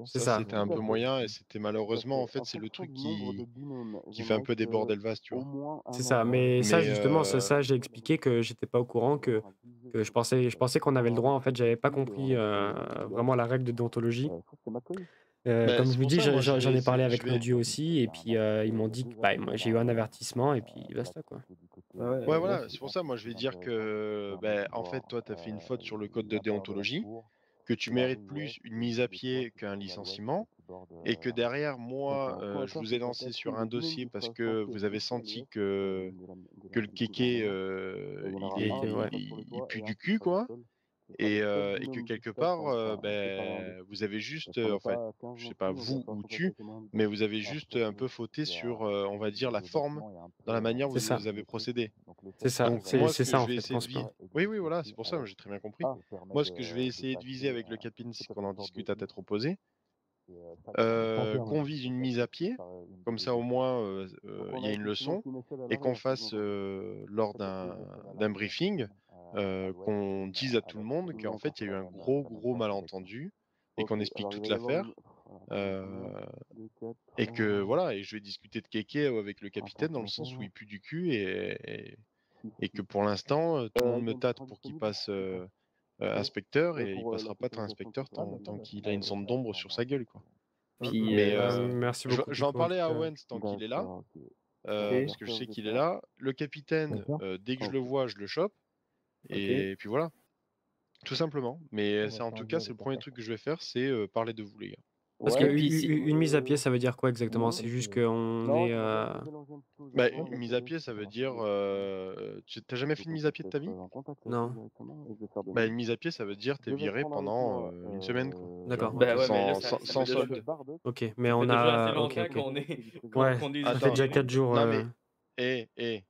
C'est ça.
C'était un peu moyen et c'était malheureusement, en fait, c'est le truc qui fait un peu déborder le vase, tu vois.
C'est ça, mais ça, justement, ça, j'ai expliqué que j'étais pas au courant, que je pensais qu'on avait le droit, en fait, j'avais pas compris vraiment la règle de déontologie. Comme je vous dis, j'en ai parlé avec Nodu aussi, et puis ils m'ont dit que moi, j'ai eu un avertissement, et puis basta, quoi.
Ouais, voilà, c'est pour ça, moi, je vais dire que, en fait, toi, tu as fait une faute sur le code de déontologie, que tu mérites plus une mise à pied qu'un licenciement, et que derrière, moi, je vous ai lancé sur un dossier parce que vous avez senti que le kéké, il pue du cul, quoi. Et que quelque part, vous avez juste, enfin, je sais pas vous ou tu, mais vous avez juste un peu fauté sur, on va dire, la forme dans la manière où
C'est ça.
vous avez procédé.
C'est ça,
Donc
c'est
moi, ce que
ça,
je
en
vais
fait,
essayer de
principalement.
viser... Oui, oui, voilà, c'est pour ça, j'ai très bien compris. Moi, ce que je vais essayer de viser avec le capitaine, c'est qu'on en discute à tête opposée. Qu'on vise une mise à pied, comme ça au moins il y a une leçon, et qu'on fasse lors d'un briefing, qu'on dise à tout le monde qu'en fait il y a eu un gros malentendu et qu'on explique toute l'affaire. Et que voilà, et je vais discuter de Kéké avec le capitaine dans le sens où il pue du cul et que pour l'instant tout le monde me tâte pour qu'il passe inspecteur et il passera pas inspecteur tant qu'il a une sonde d'ombre sur sa gueule, quoi.
Puis,
Mais
merci beaucoup.
je vais en
Pico,
parler
en
à
tout cas.
Owens tant qu'il est là. parce que je sais qu'il est là. Le capitaine,
D'accord.
dès que je le vois, je le chope. Et puis voilà. Tout simplement. Mais c'est en tout cas, c'est le premier truc que je vais faire, c'est parler de vous, les gars.
Parce que
Ouais, puis si-
une mise à pied, ça veut dire quoi exactement? C'est juste qu'on est.
Bah, une mise à pied, ça veut dire. T'as jamais fait une mise à pied de ta vie?
Non.
Bah, une mise à pied, ça veut dire t'es viré pendant une semaine, quoi.
D'accord.
Ben
ok.
ouais, mais là,
Sans
fait
solde.
Ok, mais
ça fait
on
déjà
a.
assez
Ok,
longtemps
ok.
qu'on est.
Ouais,
qu'on est
ça fait
Attends.
déjà 4 jours.
Non, mais.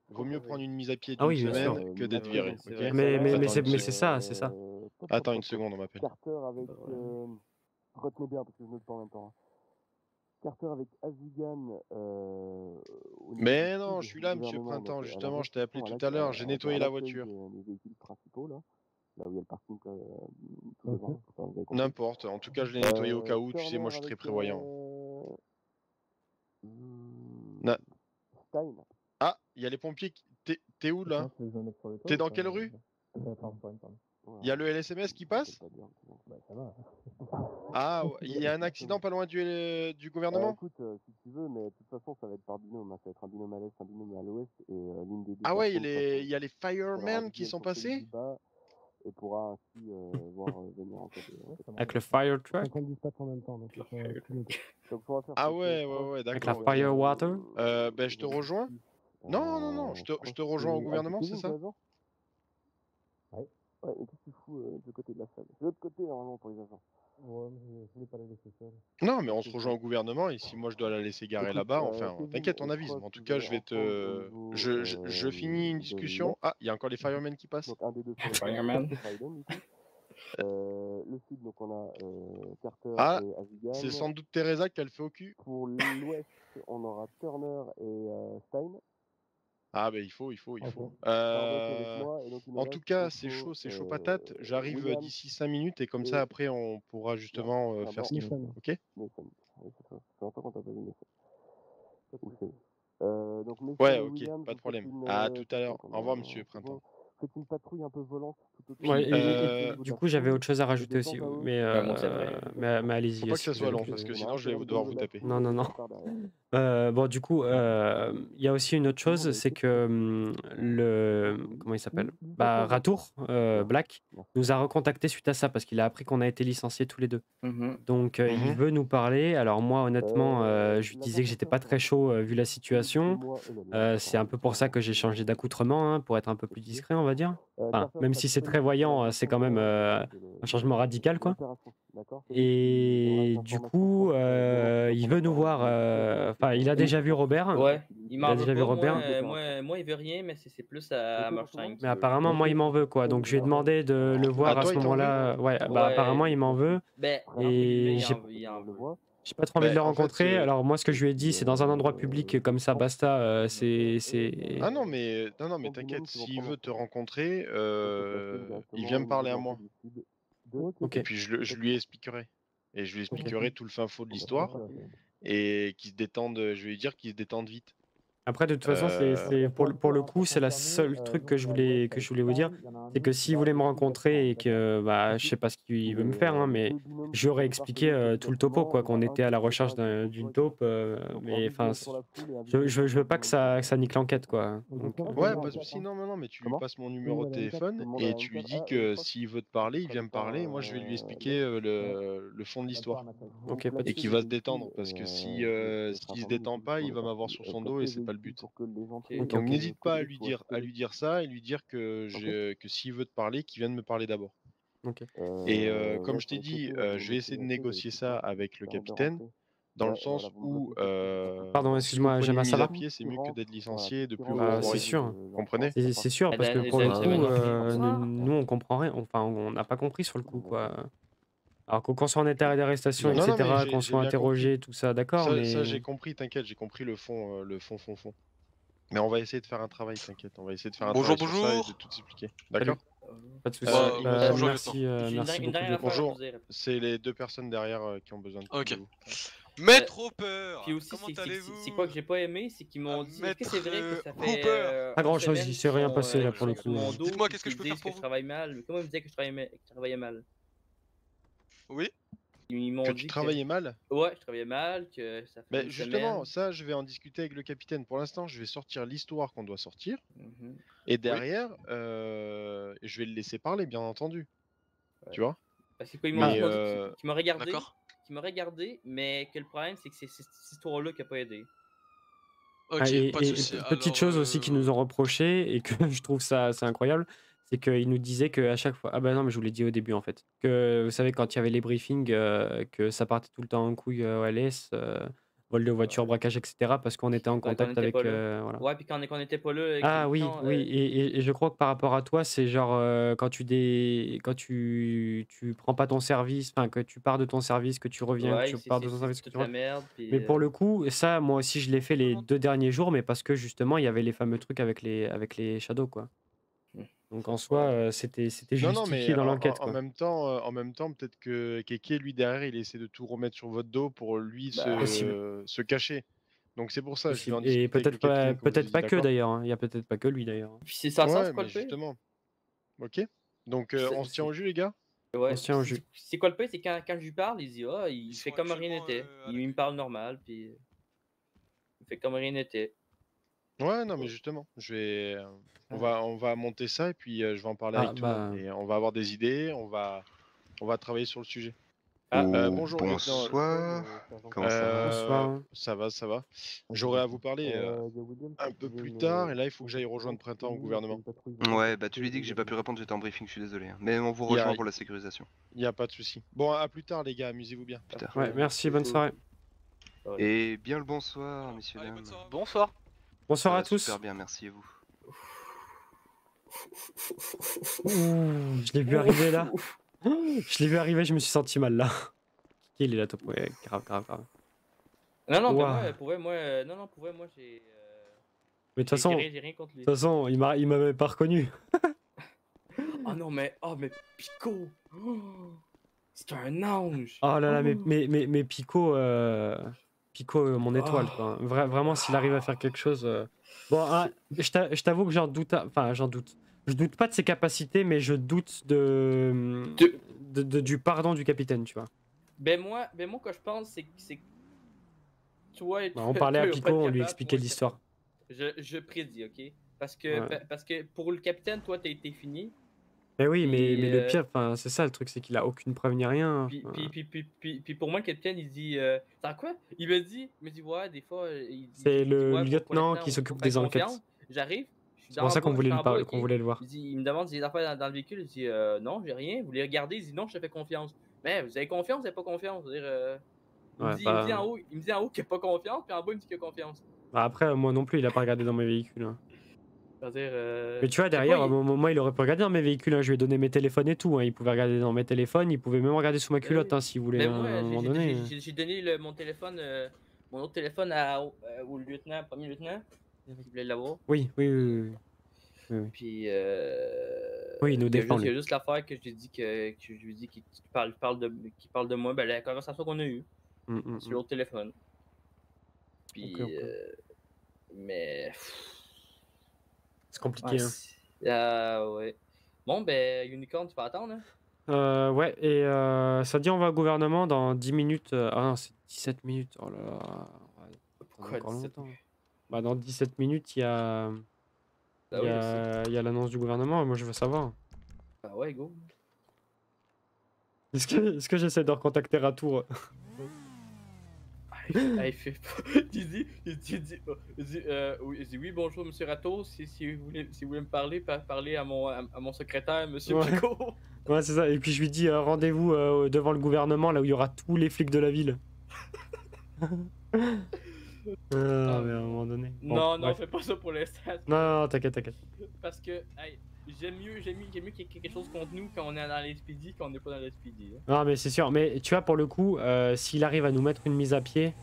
Vaut mieux prendre une mise à pied
Ah
d'une
oui, bien sûr.
semaine que d'être viré,
c'est
ok?
vrai.
Mais
Attends une
c'est ça, c'est ça.
Attends une seconde, on m'appelle.
Carter avec. Retenez bien parce que je note pas en même temps. Hein. Carter avec Azigan.
Mais non, je suis là, monsieur Printemps, justement, je t'ai appelé tout à l'heure, j'ai nettoyé la voiture.
Les véhicules principaux, là où il y a le parking tout devant. Enfin, vous avez compris.
N'importe, en tout cas, je l'ai nettoyé au cas où, tu sais, moi je suis très
Turner
prévoyant.
avec, Stein.
Ah, il y a les pompiers qui. T'es où là? T'es dans quelle rue? Il y a le LSMS qui passe? Ah, il y a un accident pas loin du gouvernement?
Écoute, si tu veux, mais de toute façon, ça va être par binôme. Hein. Ça va être un binôme à l'est, un binôme à l'ouest. Et l'une des deux.
Ah ouais,
personnes
il y a les firemen qui sont passés?
Et pourra ainsi voir venir en fait.
Avec le fire truck?
50 dispatchs en même temps. Donc,
Ah ouais,
Avec la
d'accord.
fire water?
Ben je te rejoins? Non, je te rejoins au gouvernement, c'est ça?
Ouais, et qu'est-ce que tu fous de l'autre côté de la salle? De l'autre côté, normalement, pour les agents. Ouais, mais je voulais pas la laisser seule.
Non, mais on se rejoint au gouvernement et si moi je dois la laisser garer là-bas, enfin, t'inquiète, on avise. En tout cas, je vais te. Je finis une discussion. Ah, il y a encore les firemen qui passent.
Donc, un des deux
Fireman.
le sud, donc on a Carter
Ah,
et Azigan.
c'est sans doute Teresa qu'elle fait au cul.
Pour l'ouest, on aura Turner et Stein.
Ah, ben il faut. En tout cas, c'est chaud patate. J'arrive d'ici 5 minutes et comme ça, après, on pourra justement faire ce qu'il faut. Ok?
Mason. Oui, c'est ça. Ça fait longtemps qu'on t'a pas vu Mason. Donc, Mason
Ouais,
et
ok,
Williams,
pas de
vous
problème.
faites une,
À tout à l'heure.
donc,
Au revoir, monsieur Printemps.
Faites une patrouille un peu volante tout autour.
Ouais,
et
du coup, j'avais autre chose à rajouter aussi. Mais
bon, c'est vrai.
mais allez-y.
Faut pas que
si
ça
vous
soit
avez
long
autre
parce
chose.
que sinon je vais devoir vous taper.
Non. Bon, du coup, il y a aussi une autre chose, c'est que comment il s'appelle? Bah, Ratour, Black, nous a recontacté suite à ça parce qu'il a appris qu'on a été licenciés tous les deux. Donc, il veut nous parler. Alors, moi, honnêtement, je lui disais que j'étais pas très chaud vu la situation. C'est un peu pour ça que j'ai changé d'accoutrement, hein, pour être un peu plus discret, on va dire. Enfin, même si c'est très voyant, c'est quand même un changement radical, quoi. Et du coup, il veut nous voir. Enfin, il a déjà vu Robert.
Ouais, il m'en
a
veut
déjà vu
pas.
Robert.
Moi, il veut rien, mais c'est plus à Marchand.
Mais apparemment, moi, il m'en veut, quoi. Donc, je lui ai demandé de le voir à
toi,
ce
il t'en
moment-là. Ouais, bah, apparemment, il m'en veut.
Ben,
Et
il en veut.
j'ai pas trop envie de le
en fait,
rencontrer. Alors, moi, ce que je lui ai dit, c'est dans un endroit public comme ça, basta. C'est.
Ah non, mais t'inquiète, s'il veut te rencontrer, il vient me parler à moi.
Ok.
Et puis je lui expliquerai. Et je lui expliquerai tout le fin fond de l'histoire. Et qu'il se détende, je vais lui dire qu'il se détende vite.
Après, de toute façon, c'est pour le coup, c'est la seule truc que je voulais vous dire, c'est que s'il voulait me rencontrer et que bah je sais pas ce qu'il veut me faire, hein, mais j'aurais expliqué tout le topo, quoi, qu'on était à la recherche d'une taupe, mais enfin, je veux pas que ça nique l'enquête, quoi. Donc,
Ouais, pas de soucis, non, mais tu lui passes mon numéro de téléphone et tu lui dis que s'il veut te parler, il vient me parler. Moi, je vais lui expliquer le fond de l'histoire.
ok, pas de
Et qu'il va se détendre parce que s'il se détend pas, il va m'avoir sur son dos et c'est pas le but. Donc n'hésite pas à lui dire ça et lui dire que s'il veut te parler, qu'il vienne me parler d'abord.
Ok.
Et comme je t'ai dit, je vais essayer de négocier ça avec le capitaine, dans le sens où
Pardon, excuse-moi,
si vous prenez
Gemma,
une
ça
mise
va?
à pied, c'est mieux que d'être licencié et de plus
Bah,
vous
c'est
voir.
sûr.
Vous comprenez?
C'est sûr, parce que pour le coup,
ça.
nous on comprend rien, enfin on n'a pas compris sur le coup, quoi. Alors qu'on soit en état d'arrestation,
Non,
etc.,
mais
qu'on
j'ai
soit
bien
interrogé, tout ça, d'accord,
Ça,
mais
j'ai compris, t'inquiète, j'ai compris le fond. Mais on va essayer de faire un travail, t'inquiète. On va essayer de faire un travail sur ça et de tout expliquer. D'accord?
pas de soucis.
bonjour,
Merci, merci beaucoup.
Bonjour, c'est les deux personnes derrière qui ont besoin de
Ok.
vous.
Maître Hopper,
Puis aussi,
comment
c'est
allez-vous?
quoi que j'ai pas aimé, c'est qu'ils m'ont dit. Est-ce que c'est vrai que ça fait.
Hooper.
Pas grand-chose, il s'est rien passé, là, pour le
sur
coup.
mon dos,
Dites-moi, qu'est-ce que
qu'ils
je peux
disent
faire pour
que
vous?
je travaille mal. Comment ils me disaient que je travaillais mal?
Oui?
Ils m'ont
Que
dit
tu travaillais mal?
Ouais, je travaillais mal, que ça fait
Mais
une
justement,
semaine.
ça, je vais en discuter avec le capitaine. Pour l'instant, je vais sortir l'histoire qu'on doit sortir.
Mhm.
Et derrière, je vais le laisser parler, bien entendu.
Ouais.
Tu vois?
Parce que quoi, ils m'ont dit
Mais
qu'ils m'auraient gardé,
D'accord.
mais que le problème, c'est que c'est cette histoire-là qui a pas aidé.
Ok,
Ah,
pas de soucis.
petite chose aussi qu'ils nous ont reproché et que je trouve ça assez incroyable, c'est qu'ils nous disaient qu'à chaque fois. Ah bah non, mais je vous l'ai dit au début en fait. Que vous savez, quand il y avait les briefings, que ça partait tout le temps en couille au LS, vol de voiture, braquage, etc. parce qu'on était en
Ouais, qu'on
contact
était
avec.
pas là.
Voilà.
Ouais, puis quand on n'était pas là avec
Ah
les
oui,
missions,
oui, et je crois que par rapport à toi, c'est genre quand tu prends pas ton service, enfin que tu pars de ton service, que tu reviens, que
ouais,
tu pars de ton
c'est
service, que
toute
tu
la
reviens.
merde. Puis,
Mais pour le coup, ça, moi aussi, je l'ai fait les 2 derniers jours, mais parce que justement, il y avait les fameux trucs avec les shadows, quoi.
Hmm.
Donc en soi,
Ouais.
c'était
non,
justifié
mais
dans l'enquête,
en
quoi.
même temps, peut-être que Keke, lui, derrière, il essaie de tout remettre sur votre dos pour lui
Bah,
Possible,
se cacher. Donc c'est pour ça, je vais
possible.
en
Et
discuter avec le capitaine, comme je
peut-être
vous dis,
pas que
d'accord?
d'ailleurs, hein. Il y a peut-être pas que lui d'ailleurs.
puis c'est ça,
Ouais,
c'est quoi
mais
le pire?
justement. Ok. Donc
Puis
on se tient au jus, les gars?
Ouais,
On se tient au
puis
jus.
c'est quoi le pire? C'est quand je lui parle, il dit ah, il
Ils
fait
sont
comme rien
actuellement
n'était.
à la
Il me parle normal, puis il fait comme rien n'était.
Ouais, non, mais justement, on va monter ça et puis je vais en parler
Ah
avec tout le monde.
bah,
Et on va avoir des idées, on va travailler sur le sujet.
Ah,
Bonjour, lieutenant.
Bonsoir. Comment ça va?
bonsoir.
Ça va, ça va. J'aurais à vous parler un peu plus tard, et là, il faut que j'aille rejoindre Printemps au gouvernement.
Ouais, bah tu lui dis que j'ai pas pu répondre, j'étais en briefing, je suis désolé, hein. Mais on vous
Il y a-
rejoint pour la sécurisation.
Il n'y a pas de souci. Bon, à plus tard, les gars, amusez-vous bien.
Plus tard.
Ouais, merci, bonne soirée.
Ouais.
Et bien le bonsoir, messieurs,
Allez,
dames.
bonne soirée.
Bonsoir.
Bonsoir
Ça
à
va
tous.
super bien, merci et vous.
Ouh, je l'ai vu arriver là. Je l'ai vu arriver, je me suis senti mal là. Il est là, top. Ouais, grave.
Non, non, mais
Ouah.
moi, pour vrai, moi, j'ai.
Mais de toute façon,
j'ai rien contre lui.
il m'avait pas reconnu.
Ah non, mais Pico! Oh, c'est un ange!
Oh là là, mais Pico, mon étoile, quoi. Vraiment, s'il arrive à faire quelque chose. Bon, hein, je t'avoue que j'en doute. Enfin, j'en doute. Je doute pas de ses capacités, mais je doute du pardon du capitaine, tu vois.
Ben moi, quand je pense, c'est que toi et
Bah, on parlait à
toi,
Pico,
pas
on
capable,
lui expliquait
moi,
l'histoire.
je prédis, ok? Parce que,
Ouais.
parce que pour le capitaine, toi, t'as été fini.
Mais oui, mais
Et,
le pire, c'est ça le truc, c'est qu'il a aucune preuve ni rien.
Puis pour moi, le capitaine, il dit. T'as quoi? Il me dit, ouais, des fois.
C'est
il dit,
le
ouais, pour
lieutenant
l'instant,
qui
faut
s'occupe
faire
des enquêtes.
confiance. J'arrive.
C'est pour ça qu'on voulait le voir.
Il me demande si des affaires dans le véhicule. Il dit non, j'ai rien. Vous voulez regarder? Il dit non, je te fais confiance. Mais vous avez confiance, vous n'avez pas confiance. Il me dit en haut qu'il n'a pas confiance, puis en bas, il me dit qu'il a confiance.
Bah, après, moi non plus, il a pas regardé dans mes véhicules, hein. Mais tu vois,
je sais
derrière,
pas,
moi, il aurait pu regarder dans mes véhicules, hein. Je lui ai donné mes téléphones et tout, hein. Il pouvait regarder dans mes téléphones, il pouvait même regarder sous ma culotte,
oui.
hein, s'il voulait,
Mais
à
moi,
un moment donné.
j'ai donné mon téléphone, mon autre téléphone au lieutenant, premier lieutenant, qui voulait l'avoir.
Oui.
Puis,
Oui, il nous défend,
il y a
lui.
juste l'affaire que je lui ai dit qu'il parle de moi, ben, la conversation qu'on a eue sur l'autre téléphone. Puis,
Ok.
mais.
C'est compliqué,
hein. Ouais. Bon, ben, Unicorn, tu peux attendre, hein?
Ouais, et ça dit on va au gouvernement dans 10 minutes. Ah non, c'est 17 minutes. Oh là là.
Pourquoi
Encore
17
longtemps. Bah, dans 17 minutes, il y a l'annonce du gouvernement. Moi, je veux savoir.
Ah ouais, go.
Est-ce que j'essaie de recontacter Ratour?
Il fait il dit oui, bonjour monsieur Rato, si vous voulez me parler, parlez à mon secrétaire, monsieur
Ouais.
Pico.
Ouais, c'est ça. Et puis je lui dis rendez-vous devant le gouvernement, là où il y aura tous les flics de la ville. Mais à un moment donné. Bon,
Non,
bref.
fais pas ça pour l'instant.
Non, t'inquiète.
Parce que hey, j'aime mieux qu'il y ait quelque chose contre nous quand on est dans l'SPD qu'on n'est pas dans l'SPD. Hein.
Non, mais c'est sûr. Mais tu vois, pour le coup, s'il arrive à nous mettre une mise à pied,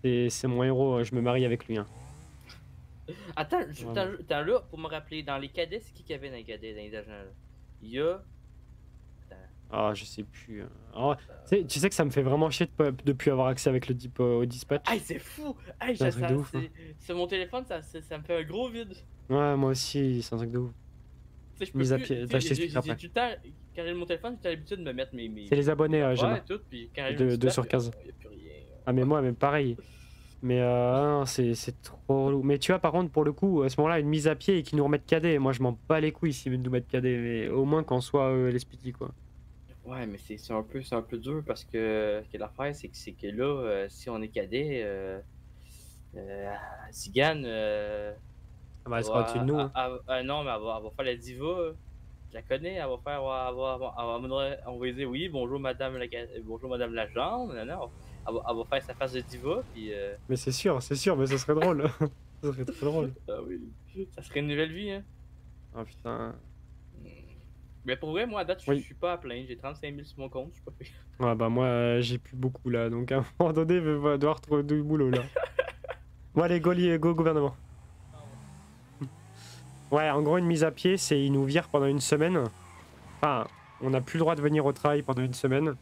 c'est mon héros. Je me marie avec lui. Hein.
Attends, là, pour me rappeler, dans les cadets, c'est qui qu'il y avait dans les cadets, dans les agents là? Il y a.
Ah, je sais plus. Alors, tu sais que ça me fait vraiment chier de plus avoir accès avec au dispatch.
Hey, c'est fou! Hey,
C'est un truc de ouf, hein.
c'est mon téléphone, ça me fait un gros vide.
Ouais, moi aussi, c'est un truc de ouf.
Tu sais, je peux
Mise à
plus-
pied.
tu sais,
Attends, je t'explique
j'ai
après.
tout le temps, quand j'ai mon téléphone, j'ai l'habitude de me mettre mes.
C'est les abonnés,
Ouais,
Gemma.
tout, puis quand j'ai
2 sur 15.
y a plus rien.
Ah mais moi même pareil. Mais non, c'est trop relou. Mais tu vois par contre pour le coup à ce moment-là une mise à pied et qu'ils nous remettent KD. Moi je m'en bats les couilles s'ils veulent nous mettre KD, mais au moins qu'on soit les speedy quoi.
Ouais, mais c'est un peu dur parce que l'affaire c'est que là, si on est cadet, Zigane,
Ah bah elle sera au-dessus de nous. Hein.
non, mais elle va faire la diva. Je la connais, elle va faire, on va dire oui, bonjour madame l'agent, non, elle va faire sa face de diva, puis.
Mais c'est sûr, mais ça serait drôle. Ça serait très drôle.
Ah oui, ça serait une nouvelle vie, hein.
Oh putain.
Mais pour vrai, moi à date,
Oui.
je suis pas à plaindre, j'ai 35 000 sur mon compte, je suis pas payé.
Ouais bah moi j'ai plus beaucoup là, donc à un moment donné je vais devoir trouver du boulot là. Bon allez, go gouvernement. Ouais, en gros une mise à pied, c'est ils nous virent pendant une semaine. Enfin, on n'a plus le droit de venir au travail pendant une semaine.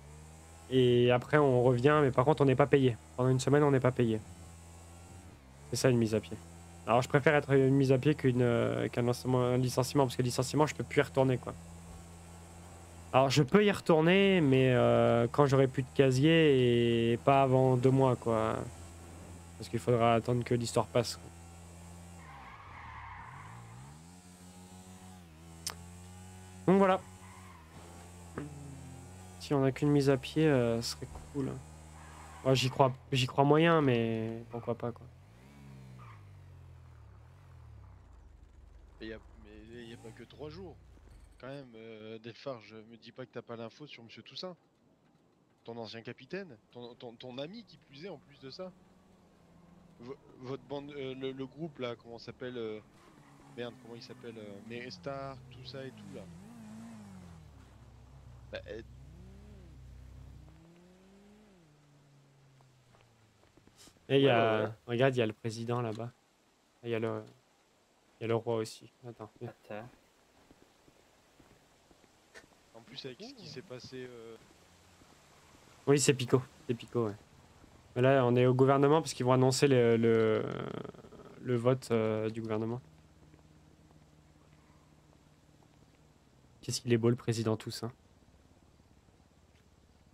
Et après on revient, mais par contre on n'est pas payé. Pendant une semaine on n'est pas payé. C'est ça une mise à pied. Alors je préfère être une mise à pied qu'un licenciement, parce que le licenciement je peux plus y retourner quoi. Alors je peux y retourner, mais quand j'aurai plus de casier et pas avant 2 mois quoi. Parce qu'il faudra attendre que l'histoire passe. Donc voilà. Si on a qu'une mise à pied, ce serait cool. Ouais, j'y crois moyen, mais pourquoi pas quoi.
Mais il n'y a pas que 3 jours. Quand même, Delpharge, me dis pas que t'as pas l'info sur Monsieur Toussaint. Ton ancien capitaine, ton ami qui plus est en plus de ça. Votre bande, le groupe là, comment s'appelle merde, comment il s'appelle Star, tout ça et tout là. Bah,
Et il y a... Regarde, il y a le président là-bas. Il y a le roi aussi. Attends.
En plus avec ce qui s'est passé...
Oui, c'est Pico. C'est Pico, ouais. Mais là, on est au gouvernement parce qu'ils vont annoncer le vote du gouvernement. Qu'est-ce qu'il est beau le président Toussaint.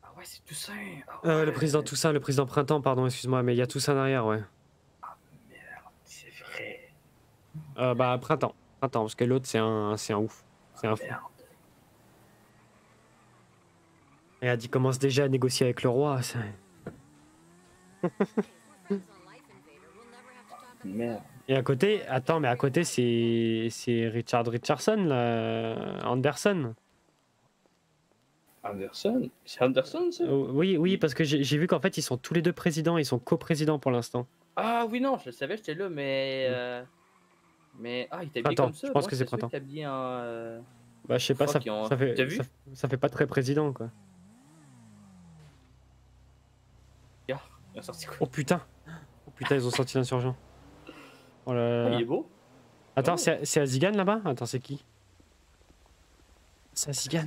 Ah ouais, c'est Toussaint. Ah ouais.
Le président Toussaint, le président Printemps, pardon, excuse-moi, mais il y a Toussaint derrière, ouais.
Ah merde, c'est vrai.
Bah, Printemps, parce que l'autre, c'est un ouf. C'est un fou.
Merde.
Regarde, il commence déjà à négocier avec le roi.
Merde.
Et à côté, attends, mais à côté, c'est Richardson, là, Anderson.
Anderson? C'est Anderson, ça?
Oui, parce que j'ai vu qu'en fait, ils sont tous les deux présidents, ils sont coprésidents pour l'instant.
Ah oui, non, je le savais, j'étais là, mais... Mais... Ah, il était habillé
Printemps,
comme ça.
je pense
Moi,
que c'est
j'étais sûr
Printemps.
qu'il était habillé en...
Bah, je sais pas,
Fuck,
ça fait,
T'as vu?
ça fait pas très président, quoi.
Regarde, il a sorti quoi?
Oh putain, ils ont sorti l'insurgent. Oh là
Ah,
là.
il est beau.
Attends,
Oh.
c'est Azigan là-bas? Attends, c'est qui? C'est Azigan.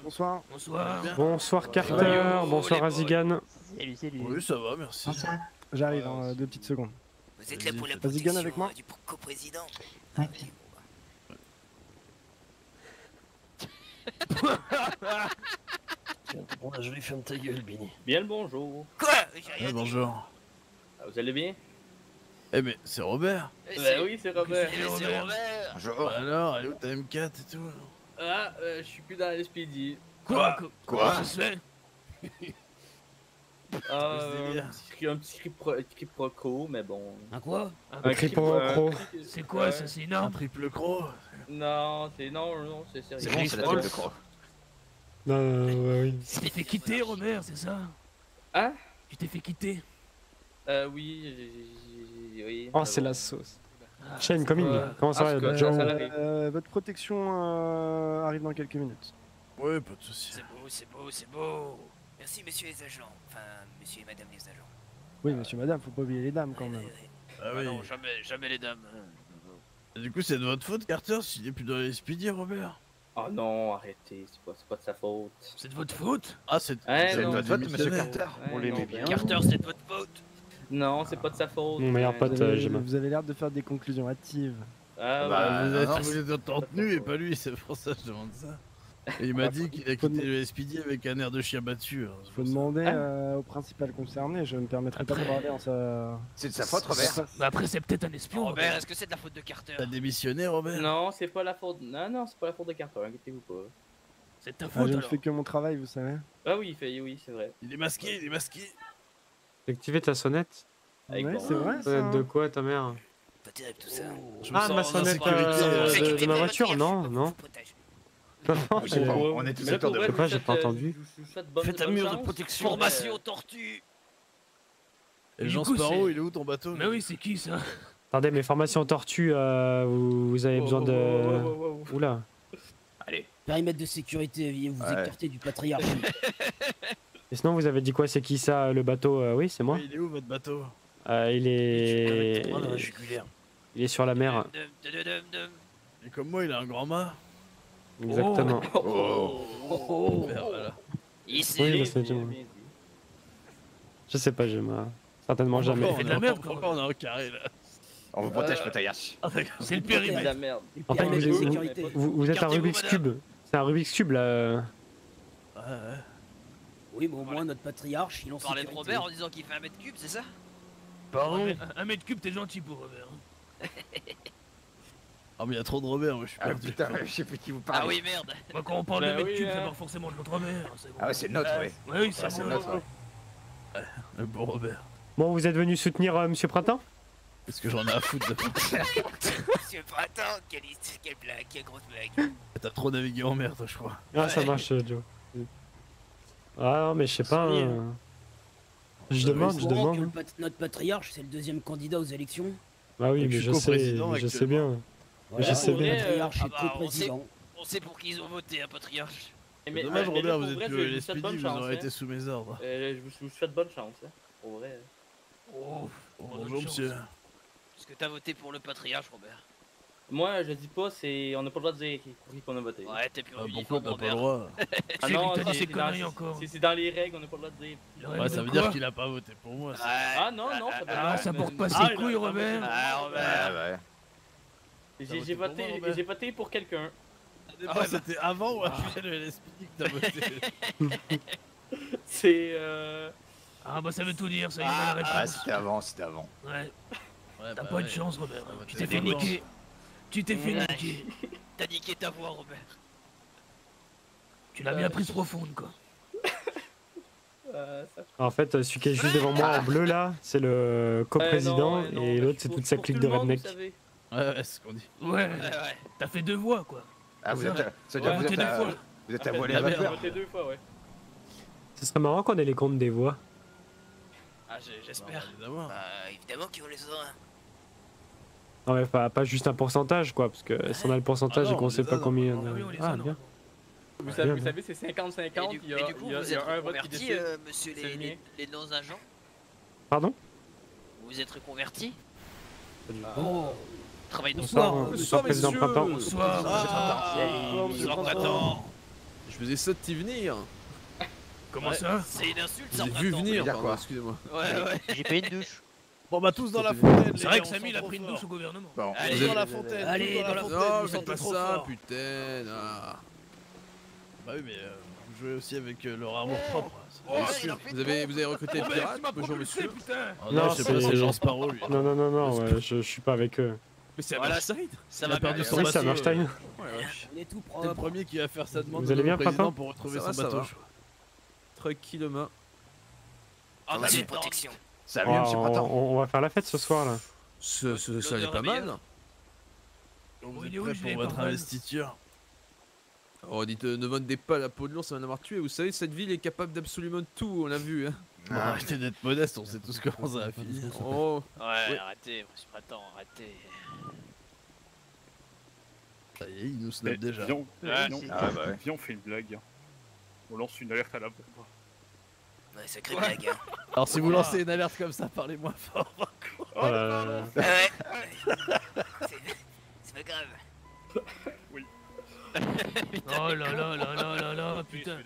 Bonsoir.
Bonsoir Carter, bonsoir Azigan.
Salut. Oui, ça va, merci. J'arrive dans 2 petites secondes.
Vous êtes là pour la
Azigan avec moi?
du coprésident.
Bon, là, je vais fermer ta gueule, Benny.
Bien le bonjour.
Quoi? J'ai rien dit.
Bonjour.
Ah, vous allez bien?
Eh mais c'est Robert.
Bah oui, c'est Robert.
C'est Robert.
Bonjour. Alors, elle est où ta M4 et tout?
Ah, je suis plus dans l'SPD.
Quoi?
Ça se fait?
Un petit quiproquo, mais bon.
Un quoi?
Un quiproquo.
C'est quoi ça? C'est énorme.
Un triple croc.
Non, c'est sérieux.
C'est bon, c'est la triple croix.
Non, oui.
Tu t'es fait quitter, Robert, c'est ça?
Hein?
Tu t'es fait quitter?
Oui, oui.
Oh, c'est la sauce. Shane coming. Comment ça va,
Joe?
Votre protection arrive dans quelques minutes.
Ouais, pas de soucis.
C'est beau. Merci, messieurs les agents. Enfin, messieurs et madame les agents.
Oui, monsieur, madame, faut pas oublier les dames quand même.
Ah oui.
Non, jamais les dames.
Du coup, c'est de votre faute, Carter, s'il est plus dans les SPD, Robert.
Oh non, arrêtez, c'est pas de sa faute.
C'est de votre faute?
Ah, c'est
de
votre faute, monsieur
Carter.
On l'aimait bien.
Carter, c'est de votre faute.
Non, c'est pas de sa faute.
Mon meilleur pote,
Vous avez l'air de faire des conclusions hâtives.
Ah,
Bah,
ouais.
vous êtes en tenue et pas lui, c'est pour ça que je demande ça. Et il m'a dit qu'il a quitté le SPD avec un air de chien battu.
Il faut demander au principal concerné, je me permettrai pas de parler en sa...
C'est de sa faute, Robert.
Bah après, c'est peut-être un espion.
Robert, est-ce que c'est de la faute de Carter?
T'as démissionné, Robert?
Non, c'est pas la faute. Non, c'est pas la faute de Carter, inquiétez-vous pas.
C'est ta
Ah,
faute
je ne
alors.
fais que mon travail, vous savez.
Ah oui, oui, c'est vrai.
Il est masqué, il est masqué.
J'ai activé ta sonnette.
Avec
Ouais,
bon-
c'est vrai ça.
Sonnette de quoi, ta mère?
Pas terrible tout ça.
Je me
Ah,
sens
ma
en
sonnette
insécurité,
de ma voiture? Non, non. Non,
Je sais pas,
Ouais,
on est tous
mais là,
acteurs
pour
de
vrai,
Je sais pas,
je
j'ai
vous
pas
souhaite,
entendu.
je vous souhaite bonne-
Faites un
bonne
mur de
chance.
protection.
Formation tortue.
Et
Du
Jean
coup,
Sparrow,
c'est-
il est où ton bateau?
Mais oui, c'est qui ça?
Attendez, mes formations tortues, vous avez besoin de... Oula.
Allez.
Périmètre de sécurité, veuillez vous
Ouais.
écarter du patriarcat.
Et sinon, vous avez dit quoi? C'est qui ça, le bateau? Oui, c'est moi.
Oui, il est où votre bateau?
Il est...
Dans la jugulaire.
Il est sur la mer.
Et comme moi, il a un grand mât.
Exactement.
Super, voilà.
Ici.
Oui, bah, c'est tout. Je sais pas, certainement jamais.
On est en carré là.
On vous protège, Mathias.
C'est le
C'est de
périmètre.
la merde.
En fait,
Périmètre de
vous,
sécurité.
vous êtes un
Écartez-vous,
Rubik's
madame.
Cube. C'est un Rubik's Cube, là.
Ouais.
Oui, mais au moins notre patriarche, il en
On parlait de
sécurité.
Robert en disant qu'il fait 1 m3, c'est ça?
Pardon?
Un mètre cube, t'es gentil pour Robert.
Ah, mais il y a trop de Robert, moi je suis
Ah
perdu.
putain, je sais plus qui vous parle.
Ah oui, merde.
Moi, quand on parle
Bah
de mètre
oui,
cube, ça
hein.
parle forcément de notre Robert. C'est bon.
Ah ouais, c'est le nôtre, ouais.
Ouais, oui,
Ça,
c'est
c'est
bon.
le nôtre, ouais.
Le bon Robert.
Bon, vous êtes venu soutenir Monsieur Printemps?
Qu'est-ce que j'en ai à foutre de
Monsieur Printemps, quelle blague, quelle grosse blague.
T'as trop navigué en mer, toi, je crois.
Ah, ça marche, Joe. Ah non, mais je sais pas. Je demande, je
Au courant que
demande.
notre patriarche, c'est le deuxième candidat aux élections.
Bah oui,
Et que
mais
je suis
je sais,
coprésident
je sais bien.
Voilà,
Je sais
le
bien.
patriarche
Ah
est
bah, on
co-président.
On sait pour qui ils ont voté, un patriarche.
Mais,
Dommage,
mais
Robert,
là,
vous
pour
êtes
vrai,
plus
je
à
vous souhaite
l'SPD,
bonne
vous
chance,
aurez
hein.
été sous mes ordres.
Je vous souhaite bonne chance, hein. Pour vrai.
Oh,
Bonjour, monsieur.
Est-ce que t'as voté pour le patriarche, Robert?
Moi, je dis pas, on n'a pas le droit de dire pour qui qu'on a voté.
Ouais, t'es plus
Ah,
en
pourquoi
uniforme,
t'as pas le
Robert.
droit?
Ah
C'est
non,
lui qui t'a dit
c'est
ces
dans-
conneries encore.
c'est dans les règles, on n'a pas le droit de dire.
Ouais, ça veut dire qu'il a pas voté pour moi. ça.
Ah non, ça peut
Ah,
être,
ça
mais-
porte pas
Ah,
ses
il a
couilles,
pas
Robert.
voté.
Ah, Robert.
ouais.
J'ai
pour moi,
voté,
Robert.
j'ai voté pour quelqu'un.
Ça dépend, c'était avant ou après le LSPD que t'as voté?
C'est
Ah, bah ça veut tout dire, ça y est, on a la
Ah,
réponse.
C'était avant, c'était avant.
Ouais,
Ouais,
t'as
bah
pas
ouais.
de chance, Robert.
Ah, bah,
Tu
t'es
t'es fait
dedans.
niquer. Tu t'es fait
Ouais.
niquer.
T'as niqué ta voix, Robert.
Tu l'as bien prise profonde, quoi.
En fait, celui qui est juste devant moi en bleu là, c'est le coprésident
non,
et
mais
l'autre c'est
pour-
toute sa
pour
clique
tout
de
le monde,
redneck.
vous savez.
Ouais, c'est ce qu'on dit.
Ouais,
Ouais.
t'as fait 2 voix, quoi.
Ah, vous êtes, ça veut dire
Ouais,
que
voté 2 fois.
vous êtes à
Après,
voiler à
j'ai
vapeur.
voté 2 fois, ouais.
Ce serait marrant qu'on ait les comptes des voix.
Ah, j'espère.
Évidemment.
Bah, évidemment qu'ils vont les aura.
Non mais pas juste un pourcentage quoi, parce que si on a le pourcentage
Ah non,
et qu'on
on
sait
les
pas
a,
combien.
Ah oui, on les a,
Ah
non.
bien.
Vous
Ouais,
savez,
bien,
vous
bien.
savez, c'est 50-50.
Et
Il y a,
du coup,
il y a-
vous
il y a
êtes
un vote qui
reconvertis,
décide.
monsieur
C'est le mien.
les non-agents?
Pardon?
Vous vous êtes reconvertis?
Oh,
Travaille dans
Bonsoir,
Bonsoir,
bonsoir président Printemps.
Bonsoir.
Bonsoir, Printemps. Je faisais ça de t'y venir.
Comment
Ouais.
ça?
C'est une insulte,
J'ai
ça,
vu
Printemps.
venir,
dire
pardon,
quoi
excusez-moi.
Ouais, ouais.
J'ai payé une douche.
Bon bah tous dans la fontaine.
C'est vrai que Samy, il a pris une douche au gouvernement.
Bon,
Allez,
Tous dans la fontaine.
Allez,
tous dans la
dans la
fontaine.
fontaine,
Non,
vous
faites
sentez
pas
trop
ça,
fort.
putain. Ah. Bah oui, mais vous jouez aussi avec leur armure propre.
Oh,
Bien
il
sûr.
a pris
Vous avez recruté le pirate, bonjour monsieur.
Putain.
Oh non,
Non,
je sais pas,
c'est-
c'est Jean Sparrow lui.
Non, ouais, je suis pas avec eux.
Mais c'est
Voilà,
Hammerstein.
Ça
Il a
va
perdu
bien.
son
Oui,
bateau.
c'est Hammerstein.
Ouais, ouais.
on est tout
T'es le
propre.
premier qui va faire sa demande
Vous
au
allez bien,
président
Printemps
pour retrouver
Ça va,
son
ça
bateau.
va.
je crois.
Tranquillement.
Ah, on a une protection.
ça va mieux, monsieur Printemps.
On va faire la fête ce soir là.
Ça allait
L'odeur
pas
est
mal.
meilleure.
Donc,
Oui,
vous êtes
oui,
prêts
je
pour
l'ai
votre
pas mal.
investiture?
Oh, dites, ne vendez pas la peau de l'ours, ça va en avoir tué. Vous savez, cette ville est capable d'absolument tout, on l'a vu. Hein.
Bon, arrêtez d'être modeste, on sait tous comment ça va finir.
Oh,
Ouais, arrêtez, monsieur Printemps, arrêtez.
Ça y est, il nous snap déjà.
Viens,
Ah,
viens,
si.
Ah bah ouais.
viens, on fait une blague. On lance une alerte à la bombe.
Ouais, sacrée blague, hein.
Alors si vous lancez une alerte comme ça, parlez-moi fort.
Oh là là.
Ah ouais. C'est pas grave.
Oui.
Oh là là là là là là, putain.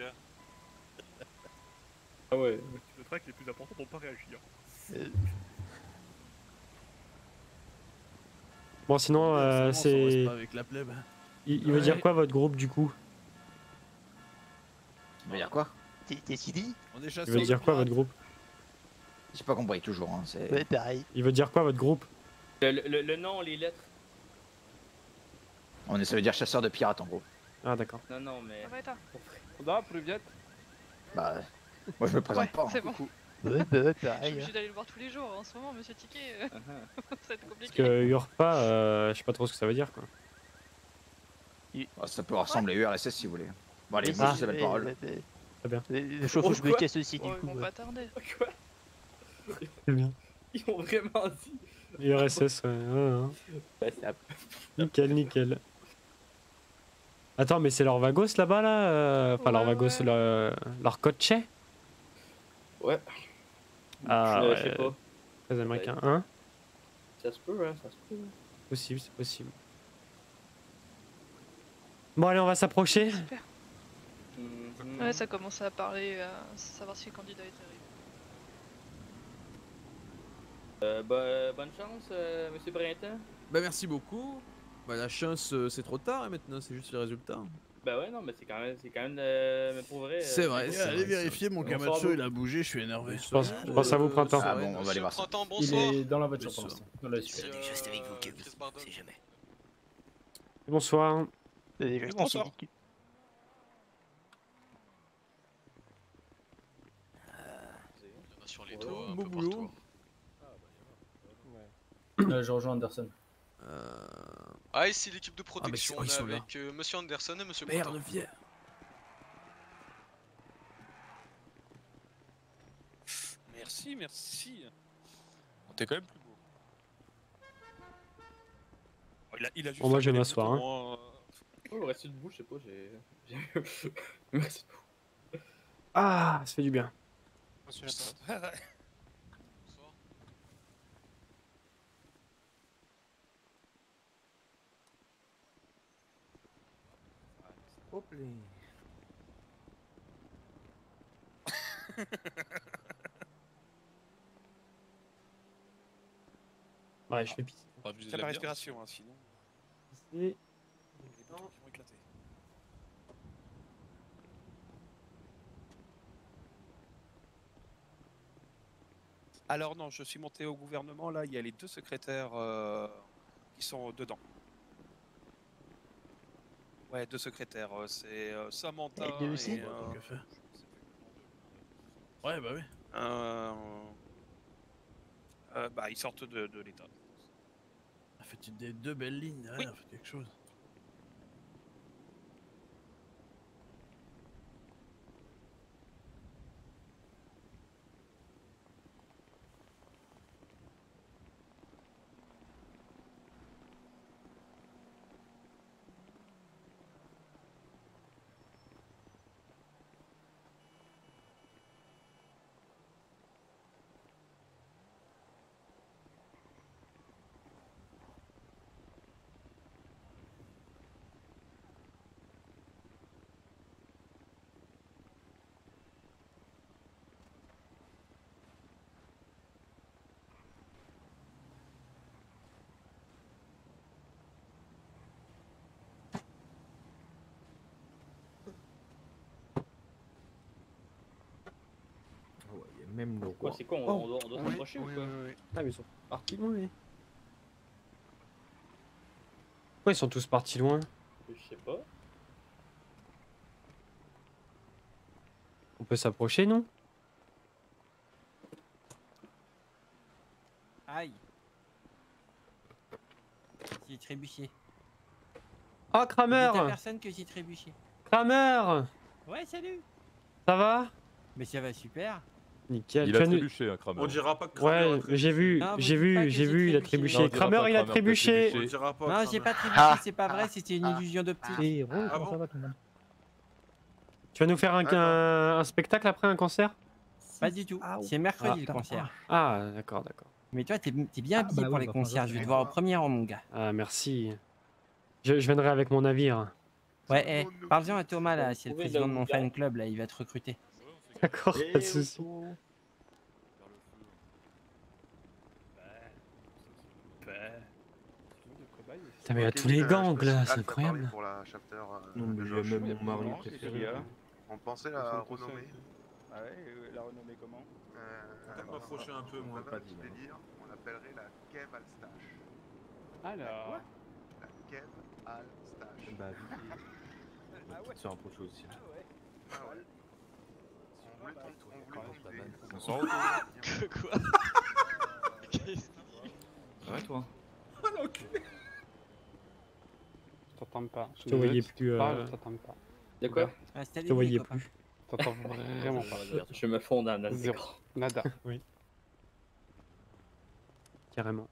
Ah ouais.
Le track les plus importants n'ont pas réagi.
Bon, sinon,
Forcément, ça reste
c'est.
pas avec la plèbe.
Il veut dire quoi votre groupe du coup?
Il veut dire quoi?
T'es Sidi?
On est
Il
chasseurs
veut
de
dire quoi
pirates.
votre groupe?
J'ai pas compris toujours. Hein, c'est...
Ouais, pareil.
Il veut dire quoi votre groupe?
Le nom, les lettres.
Ça veut dire chasseur de pirates en gros.
Ah d'accord.
Non, non, mais.
Да, привет.
Bah, moi je me présente
Ouais,
pas. hein.
c'est bon.
Ouais,
Je suis
pareil.
obligé d'aller le voir tous les jours en ce moment, monsieur Ticket. Ça va être
Parce
compliqué.
que Urpa, je sais pas trop ce que ça veut dire quoi.
Ça peut ressembler à URSS si vous voulez. Bon allez,
Mais
moi
si,
je s'appelle parole.
Très bien.
Le chauffeur je me casse aussi du
Oh, ils
coup.
vont pas tarder.
Quoi?
C'est bien.
Ils ont vraiment dit.
URSS, ouais.
Ouais, c'est
Nickel, nickel. Attends, mais c'est leur Vagos là-bas là? Enfin, leur Vagos, leur coche?
Ouais.
Ah,
Je
ouais.
sais pas.
Très américain. Hein?
Ça se peut, hein, ça se peut.
Possible, c'est possible. Bon, allez, on va s'approcher.
Super. Ouais, ça commence à parler, à savoir si le candidat est arrivé.
Bonne chance, monsieur Brinton.
Bah merci beaucoup. Bah la chance c'est trop tard hein, maintenant, c'est juste les résultats.
Bah ouais, non, mais c'est quand même, mais pour vrai.
C'est vrai,
Et allez vérifier, mon Camacho il a bougé, je suis énervé.
Je pense à vous, Printemps.
Ah bon, on va aller voir ça.
Printemps,
Il
bonsoir.
est dans la voiture pour l'instant. Dans la suite.
J'ai juste avec vous, Kevin. On sait jamais.
Bonsoir.
Bonsoir.
Il y en a sur les toits, un
Beau
peu
boulot.
partout.
Je rejoins Anderson.
Ah, ici l'équipe de
mais
protection,
c'est-
on
ils
est
sont là.
avec monsieur Anderson et monsieur
Merde,
Breton.
viens.
Merci, merci. On t'es quand même plus beau. Oh, il a juste
Bon, moi, je vais
fermé les
m'asseoir,
boutons, hein.
Oh, rester debout, je sais pas, j'ai. Merci beaucoup.
Ah, ça fait du bien.
Monsieur Lapin.
Hop là.
Ouais, je fais pisser.
On va abuser de
Fais
la
la
respiration, hein, sinon.
Et-
Les boutons qui vont éclater. Alors non, je suis monté au gouvernement, là, il y a les deux secrétaires qui sont dedans. Ouais, deux secrétaires, c'est Samantha
Et deux aussi
et...
Que faire? Ouais, bah oui.
Bah, ils sortent de l'état.
Faites des deux belles lignes derrière, faites quelque chose.
Même le
Quoi,
roi.
c'est quoi, on doit s'approcher ou quoi?
Ah, mais ils sont partis loin, oui. Pourquoi ils sont tous partis loin?
Je sais pas.
On peut s'approcher, non?
Aïe. J'ai trébuché.
Oh, Kramer!
Dites à personne que j'ai trébuché.
Kramer!
Ouais, salut.
Ça va?
Mais ça va super.
Nickel.
Il
Tu
a
vas nous-
trébuché, hein, Kramer.
On dira pas que Kramer a
Ouais,
trébuché.
j'ai vu,
Non, vous
j'ai
dites pas
vu,
que
j'ai
j'ai
vu, il a
trébuché.
trébuché.
Non, on dira
Kramer,
pas
il a
Kramer,
trébuché.
On dira pas
Non,
Kramer.
j'ai pas trébuché, c'est pas vrai, c'était une illusion d'optique.
Héros,
Ah
comment
bon
ça va, tout le monde? Tu vas nous faire un spectacle après, un concert?
Pas du tout. C'est mercredi le concert.
Ah, d'accord, d'accord.
Mais toi, t'es bien habillé pour les concerts. Je vais te voir au premier rang, mon gars.
Ah, merci. Je viendrai avec mon navire.
Ouais, parle-en à Thomas, là, c'est le président de mon fan club, là, il va te recruter.
D'accord, pas de soucis. Putain, mais il y a tous les gangs là, c'est incroyable.
Pour la chapter.
Non, mais il y a même mon mari préféré.
On pensait la renommer.
Ah ouais, la renommer comment?
Peut-être m'approcher un peu, moi.
Pas de délire, on l'appellerait la Kev Alstache.
Alors.
La Kev Alstache.
Bah, oui. Se rapprocher aussi.
Ah ouais. On voulait tomber.
On s'en retrouve.
Quoi? Qu'est-ce qu'il dit?
Ouais, toi.
Oh l'enculé.
Je t'entends pas.
Je te voyais plus.
Je t'entends pas. De quoi?
Je te voyais plus.
Je t'entends vraiment pas.
Je me fonds dans le
Zéro. Nada.
Oui. Carrément.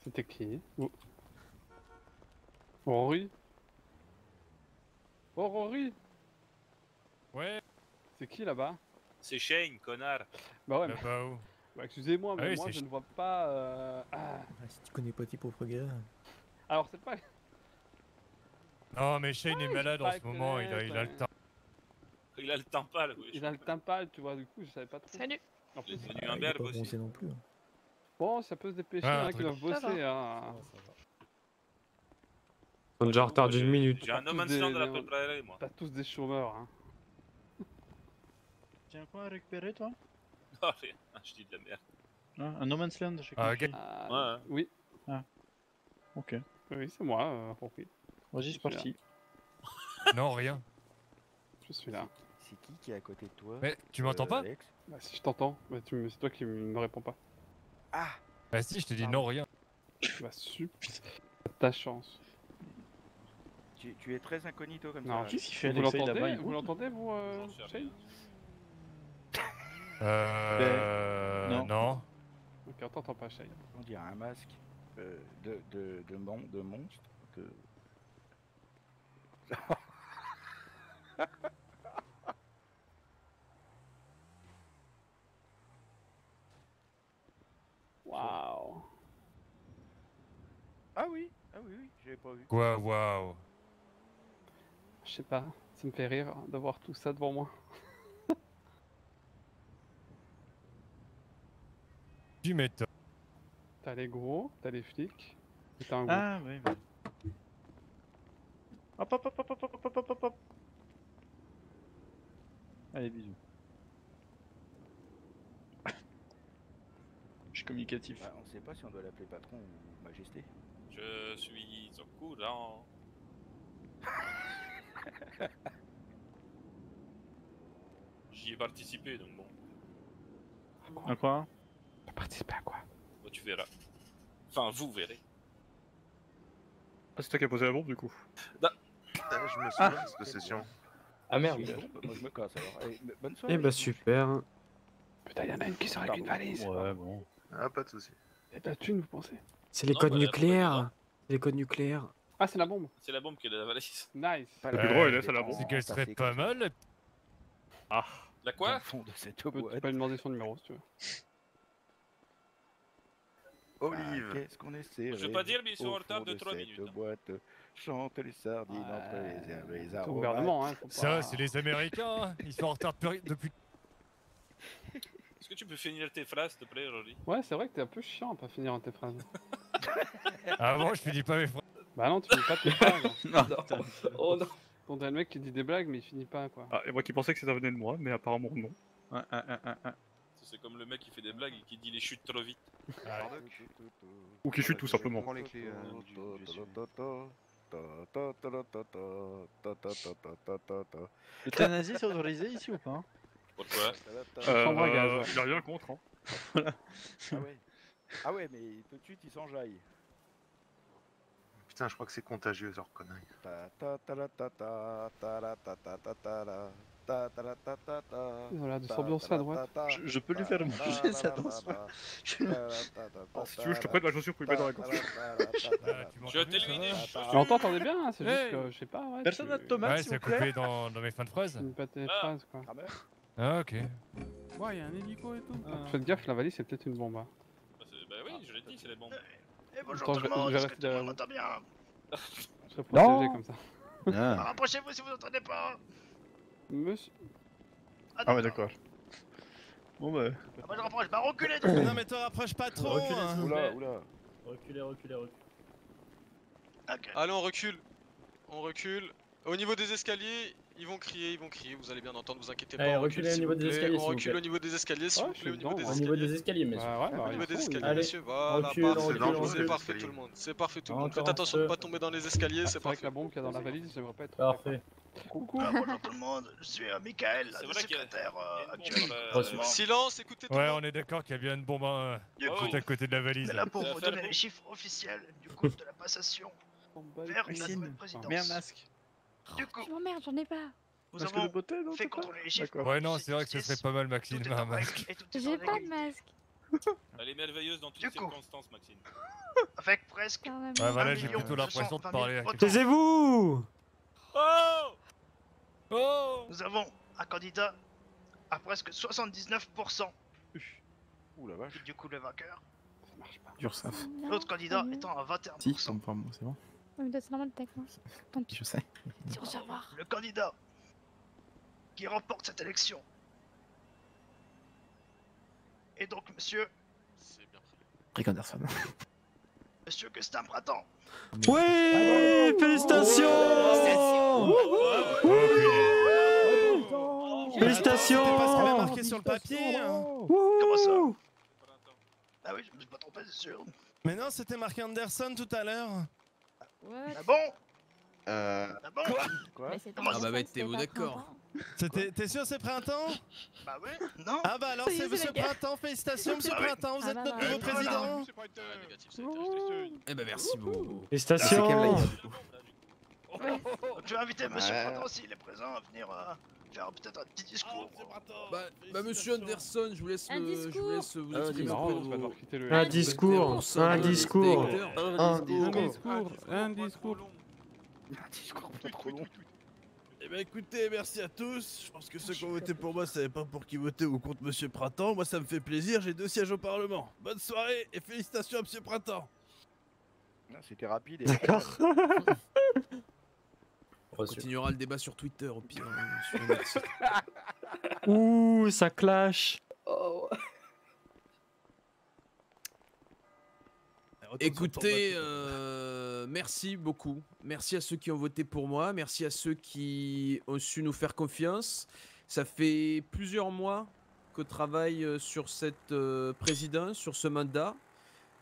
C'était qui? Rory? Oh Rory!
Ouais.
C'est qui là-bas?
C'est Shane, connard.
Bah ouais, mais...
Bah, oh.
Bah, excusez-moi, mais
Ah oui,
moi
c'est
je ne vois pas...
Si tu connais pas tes pauvres gars.
Alors c'est pas...
Non, mais Shane est malade en ce moment, il a le temps.
Il a le temps pâle, oui.
Il a le temps pâle, tu vois, du coup je savais pas trop.
Salut.
En plus,
Il est devenu un berbe aussi.
Non plus.
Bon, ça peut se dépêcher,
Ah,
hein, qui doivent bosser, hein.
On est déjà en retard d'une minute.
J'ai un No Man's Land à la prairie, moi.
Pas tous des chômeurs, hein.
Tiens, quoi à récupérer, toi?
Oh, rien, je dis de la merde.
Ah, un No Man's Land, j'ai
Ah,
compris.
Ouais.
Oui.
Ah. Ok.
Oui, c'est moi, compris.
Vas-y, c'est parti.
Non, rien.
Je suis là.
C'est qui est à côté de toi?
Mais tu m'entends pas?
Alex?
Bah si je t'entends, bah, c'est toi qui me réponds pas.
Ah!
Bah si, je te dis non, rien.
Bah super. Ta chance.
Tu es très incognito comme
Non,
ça.
qu'est-ce qu'il fait Vous l'entendez? Vous l'entendez, vous, Shane?
Non.
Ok, on t'entend pas, Shane.
On dirait un masque de monstre.
Waouh.
Ah oui, j'avais pas vu.
Quoi, waouh.
Je sais pas, ça me fait rire de voir tout ça devant moi.
Tu m'étonnes.
T'as les gros, t'as les flics, et t'as un gros.
Ah oui. Hop. Allez, bisous. Je suis communicatif.
Bah, on sait pas si on doit l'appeler patron ou majesté.
Je suis au courant. J'y ai participé, donc bon.
À quoi?
T'as participé à quoi?
Bah, tu verras. Enfin, vous verrez.
Ah, c'est toi qui as posé la bombe du coup.
Je me souviens de cette session.
Ah merde.
Moi je me casse alors. Allez, bonne soirée.
Eh bah super.
Putain, y'en a une qui sort avec une valise.
Ouais, bon.
Ah, pas de soucis.
Et la thune, vous pensez?
C'est les
Non,
codes
bah,
nucléaires. C'est les codes nucléaires.
Ah, c'est la bombe.
C'est la bombe qui est dans la valise.
Nice.
Le plus drôle, c'est la bombe.
C'est qu'elle serait pas mal.
Ah.
La quoi?
Fond de cette
Tu peux
boîte.
pas lui demander son numéro si tu veux.
Olive.
Qu'est-ce qu'on est serré.
Je veux pas dire, mais ils sont en
au
retard
fond
de 3
cette
minutes, hein.
boîte, chante les sardines entre les
C'est
aromates.
au gouvernement, hein. Faut
Ça,
pas-
c'est les Américains, hein. Ils sont en retard depuis.
Est-ce que tu peux finir tes phrases, s'il te plaît, Rory?
Ouais, c'est vrai que t'es un peu chiant à pas finir tes phrases.
Avant, je finis pas mes phrases.
Bah non, tu finis pas tes phrases.
Non.
Oh non. On a le mec qui dit des blagues, mais il finit pas, quoi.
Ah, et moi qui pensais que ça venait de moi, mais apparemment non.
C'est comme le mec qui fait des blagues et qui dit les chutes trop vite.
Ou qui chute tout simplement.
Prends les clés du SUV.
L'euthanasie, c'est autorisé ici ou pas?
Pourquoi?
Chambre à gaz, ouais.
Il a rien contre, hein.
Ah ouais, mais tout de suite il s'enjaille.
Putain, je crois que c'est contagieux, leur connerie.
Ils ont l'air de s'ambiancer à droite.
Je peux lui faire manger sa danse.
Si tu veux, je te prête la chaussure pour lui mettre dans la gorge.
Tu as terminé.
Mais on t'entendait bien, hein, c'est juste que, je sais pas, ouais.
Personne n'a de tomate,
Ouais,
s'il
ça a
vous plaît.
coupé dans mes fins de phrase.
Une pâte de phrases, quoi.
Ah, ok.
Ouais, y'a un hélico et tout.
Faites gaffe, la valise, c'est peut-être une bombe. Hein.
Bah oui, je l'ai dit, c'est les bombes.
Eh bonjour
Attends,
tout le
je
monde,
vais
est-ce que
rester
tout le
derrière
monde
vous.
m'entend bien?
Je serai protégé
Non.
comme ça.
Rapprochez-vous si vous n'entendez pas.
Monsieur.
Ah ouais, d'accord. Bon bah... Ah bah je rapproche, bah reculez donc.
Non mais te rapproche pas trop.
Reculez,
hein.
s'il vous plaît.
Oula.
Reculez.
Allez, on recule. On recule. Au niveau des escaliers, ils vont crier, vous allez bien entendre, vous inquiétez pas.
Allez,
on recule
reculez au
s'il
niveau
vous
des
plaît.
escaliers,
On
s'il vous
recule
plaît.
au niveau des escaliers, s'il vous plaît, au niveau des
Au
escaliers.
niveau des escaliers, messieurs.
Au niveau des escaliers,
Allez,
messieurs. Voilà,
recule,
parfait.
recule,
C'est
recule.
parfait tout le monde. C'est parfait tout le monde.
Encore
Faites attention de
un
ne
peu.
pas tomber dans les escaliers, c'est
C'est vrai
parfait.
que la bombe qu'il y a dans la valise, j'aimerais pas être.
Parfait.
Coucou.
Bonjour tout le monde, je suis Michael,
C'est
le
vrai qu'il y a-
secrétaire
il y a une
actuel.
bombe dans la-
Silence, écoutez tout le
Ouais,
monde.
on est d'accord qu'il y a bien une bombe
Du coup,
tout à côté de la valise.
on est là pour
Ça va
vous
faire
donner
le
les
coup.
chiffres officiels du coût de la passation vers la nouvelle présidence.
Mets un masque.
Du coup,
Je m'emmerde, j'en ai pas.
nous
Masque de
avons
beauté, non,
fait
c'est pas
contrôler les chiffres.
Ouais, non, c'est vrai que ce serait pas mal, Maxime, un masque.
J'ai pas de masque.
Elle est merveilleuse dans toutes
Du coup.
circonstances, Maxime.
Avec presque.
Quand même.
Ouais, voilà,
1
j'ai
million
plutôt l'impression de
220
parler à
000
quelqu'un.
Taisez-vous!
Nous avons un candidat à presque 79%.
Ouh la vache.
Du coup, le vainqueur.
Ursaf.
L'autre candidat étant à 21%.
Si, tombe pas moi, c'est bon.
Ouais, mais c'est normal, tech, non? Tant pis.
Je sais.
Tu vas savoir.
Le candidat qui remporte cette élection est donc monsieur
Rick Anderson.
Monsieur Gustin Printemps.
Ouais! Félicitations! Félicitations!
C'était pas ce qu'il a marqué sur le papier.
Comment ça? Ah oui, je me suis pas trompé, c'est sûr.
Mais non, c'était marqué Anderson tout à l'heure.
Ah bon? Ah bon?
Quoi?
Ah bah mettez-vous d'accord.
T'es sûr c'est Printemps?
Bah ouais, non?
Ah bah alors c'est Monsieur Printemps, félicitations Monsieur
Ah oui.
Printemps, vous êtes
bah,
notre
bah,
nouveau
bah,
président.
Eh ben merci beaucoup.
Félicitations!
Je vais inviter Monsieur
Ouais.
Printemps s'il est présent à venir faire peut-être un petit discours.
Bah monsieur Anderson, je vous laisse
Un
je vous
discours.
laisse vous
Ah,
exprimer
dis
un
marrant,
peu
on va devoir
vos-
quitter le-
Un discours, un discours, un discours.
Un discours.
Pas trop long.
Eh ben écoutez, merci à tous. Je pense que ceux qui ont voté pour moi savaient pas pour qui voter ou contre Monsieur Printemps. Moi ça me fait plaisir, j'ai 2 sièges au Parlement. Bonne soirée et félicitations à Monsieur Printemps.
C'était rapide et
D'accord.
On continuera le débat sur Twitter au pire. Sur le net.
Ouh, ça clash.
Écoutez, merci beaucoup. Merci à ceux qui ont voté pour moi. Merci à ceux qui ont su nous faire confiance. Ça fait plusieurs mois que je travaille sur cette présidence, sur ce mandat.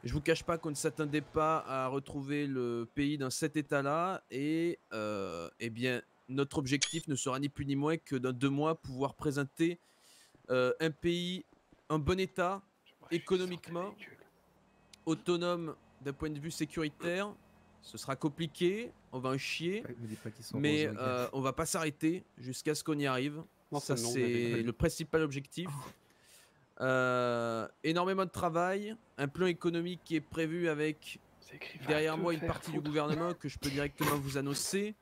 Je vous cache pas qu'on ne s'attendait pas à retrouver le pays dans cet état-là. Et eh bien, notre objectif ne sera ni plus ni moins que dans 2 mois pouvoir présenter un pays en bon état économiquement, autonome d'un point de vue sécuritaire. Ce sera compliqué, on va en chier, mais on va pas s'arrêter jusqu'à ce qu'on y arrive.
Non,
Ça
c'est le nom,
c'est
mais-
le principal objectif. Énormément de travail, un plan économique qui est prévu avec derrière moi une partie du gouvernement que je peux directement vous annoncer.